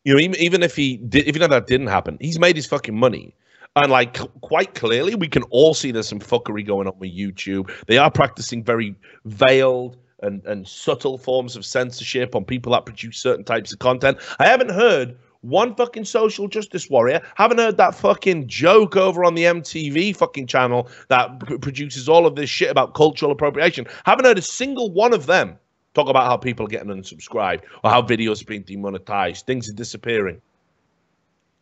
Even if that didn't happen, he's made his fucking money. And, like, quite clearly, we can all see there's some fuckery going on with YouTube. They are practicing very veiled and subtle forms of censorship on people that produce certain types of content. I haven't heard one fucking social justice warrior, haven't heard that fucking joke over on the MTV fucking channel that produces all of this shit about cultural appropriation. Haven't heard a single one of them talk about how people are getting unsubscribed or how videos are being demonetized, things are disappearing.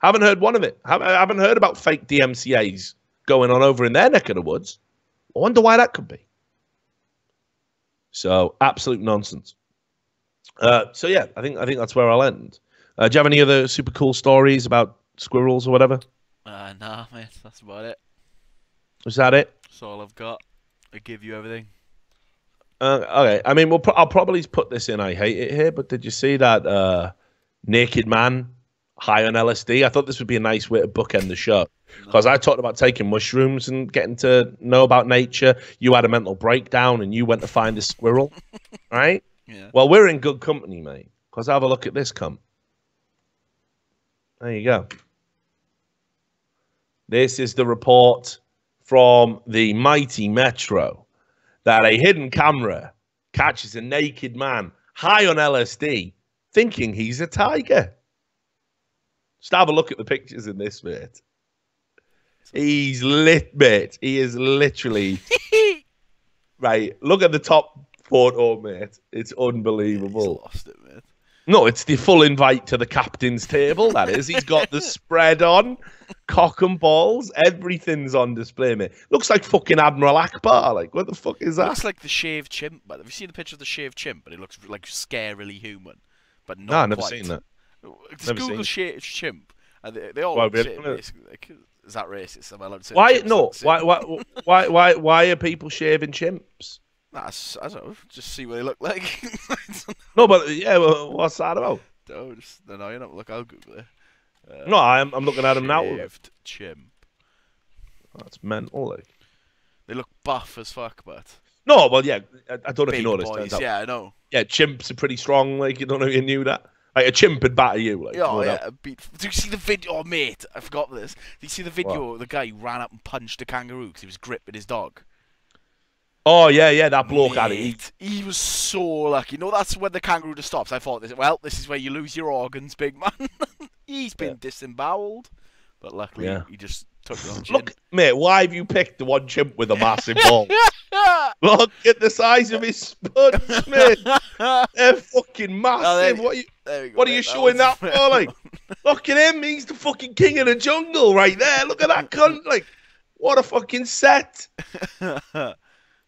Haven't heard one of it. Haven't heard about fake DMCAs going on over in their neck of the woods. I wonder why that could be. So, absolute nonsense. So yeah, I think that's where I'll end. Do you have any other super cool stories about squirrels or whatever? Nah, mate, that's about it. Is that it? That's all I've got. I give you everything. Okay, I mean, I'll probably put this in. I hate it here, but did you see that naked man high on LSD? I thought this would be a nice way to bookend the show, because I talked about taking mushrooms and getting to know about nature. You had a mental breakdown and you went to find a squirrel, right? Yeah. Well, we're in good company, mate, because have a look at this cunt. There you go. This is the report from the mighty Metro that a hidden camera catches a naked man high on LSD thinking he's a tiger. Just have a look at the pictures in this, mate. He's lit, mate. He is literally... Right, look at the top photo, mate. It's unbelievable. He's lost it, mate. No, it's the full invite to the captain's table, that is. He's got the spread on, cock and balls, everything's on display, mate. Looks like fucking Admiral Akbar. Like, what the fuck is that? Looks like the shaved chimp, but have you seen the picture of the shaved chimp? But it looks like scarily human, but not No, I've never quite. Seen that. Just Never Google seen shaved chimp, and they all Why, say basically. Like, is that racist? Am I allowed to say why? No. Why are people shaving chimps? Nah, I don't know. Just see what they look like. No, but yeah, well, what's that about? No, you're not. Look, I'll Google it. No, I'm looking at him now. Shaved chimp. That's mental. Like. They look buff as fuck, but. No, well, yeah. I don't know if you Big noticed. boys, yeah, I know. Yeah, chimps are pretty strong. Like, you don't know if you knew that. Like, a chimp would batter you. Like, oh, yeah. Do you see the video? Oh, mate, I forgot this. Do you see the video What? of the guy who ran up and punched a kangaroo because he was gripping his dog? Oh, yeah, that bloke had it. He was so lucky. No, that's when the kangaroo just stops. I thought, this is where you lose your organs, big man. He's been disemboweled. But luckily, he just took it on chin. Look, mate, why have you picked the one chimp with a massive ball? Look at the size of his sponge, mate. They're fucking massive. What are you showing that for? Like, look at him. He's the fucking king of the jungle right there. Look at that cunt. Like, what a fucking set.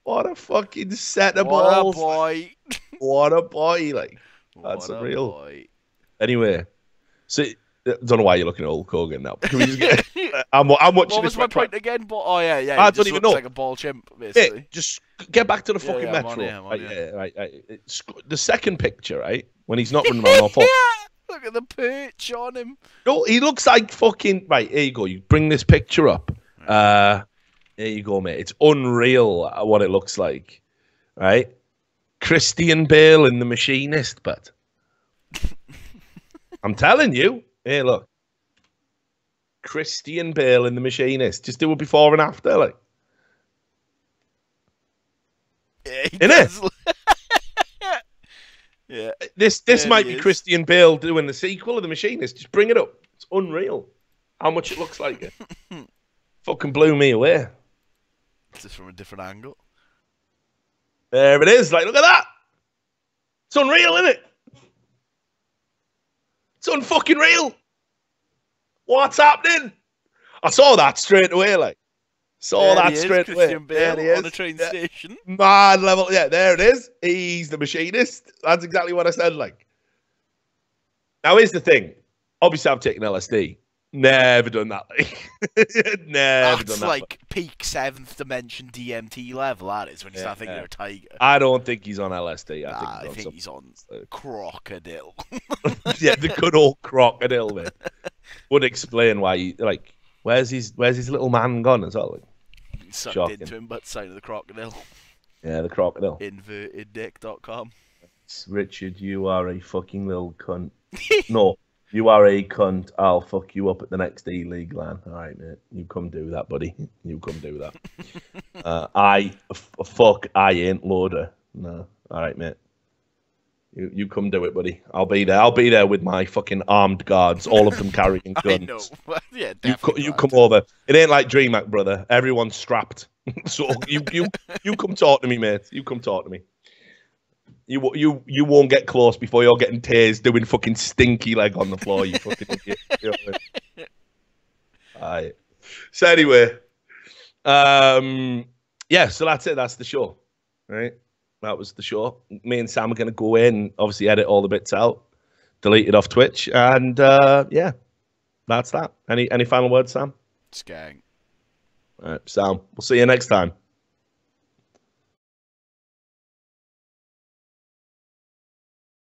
What a fucking set of balls. What a boy. What a boy. Like, that's real. Boy. Anyway, so I don't know why you're looking at Hulk Hogan now. Can we just get? I'm watching what was my point again? But I don't even know. Like a ball chimp, basically. Mate, just get back to the fucking Metro. I'm on here. Right. The second picture, right, when he's not running around all four. Look at the perch on him. No, he looks like fucking. Right, here you go. You bring this picture up. There you go, mate. It's unreal what it looks like, right? Christian Bale in The Machinist, but I'm telling you. Here, look. Christian Bale in The Machinist. Just do it before and after, like. Yeah, he does. Yeah. This might be Christian Bale doing the sequel of The Machinist. Just bring it up. It's unreal how much it looks like it. Fucking blew me away. Just from a different angle. There it is. Like, look at that. It's unreal, isn't it? It's unfucking real. What's happening? I saw that straight away, like. Saw that straight away. Christian Bale on a train station. Mad level. Yeah, there it is. He's the machinist. That's exactly what I said, like. Now, here's the thing. Obviously, I've taken LSD. Never done that, like. Never done that. That's like peak 7th dimension DMT level, that is, when you start thinking you're a tiger. I don't think he's on LSD. I think he's on crocodile. Yeah, the good old crocodile, man. Would explain why he, like, where's his little man gone as well? Like, sucked into him, but sign of the crocodile. Yeah, the crocodile. Inverteddick.com. Richard, you are a fucking little cunt. No, you are a cunt. I'll fuck you up at the next E-League, LAN. All right, mate. You come do that, buddy. You come do that. I ain't loader. No. All right, mate. You come do it, buddy. I'll be there. I'll be there with my fucking armed guards, all of them carrying guns. I know. Yeah, definitely. You come over. It ain't like DreamHack, brother. Everyone's strapped. So you come talk to me, mate. You come talk to me. You won't get close before you're getting tased doing fucking stinky leg on the floor. You fucking idiot. You know what I mean? All right. So anyway, yeah. So that's it. That's the show, right? That was the show. Me and Sam are going to go in, obviously edit all the bits out, delete it off Twitch, and yeah, that's that. Any final words, Sam? Skang. All right, Sam. We'll see you next time.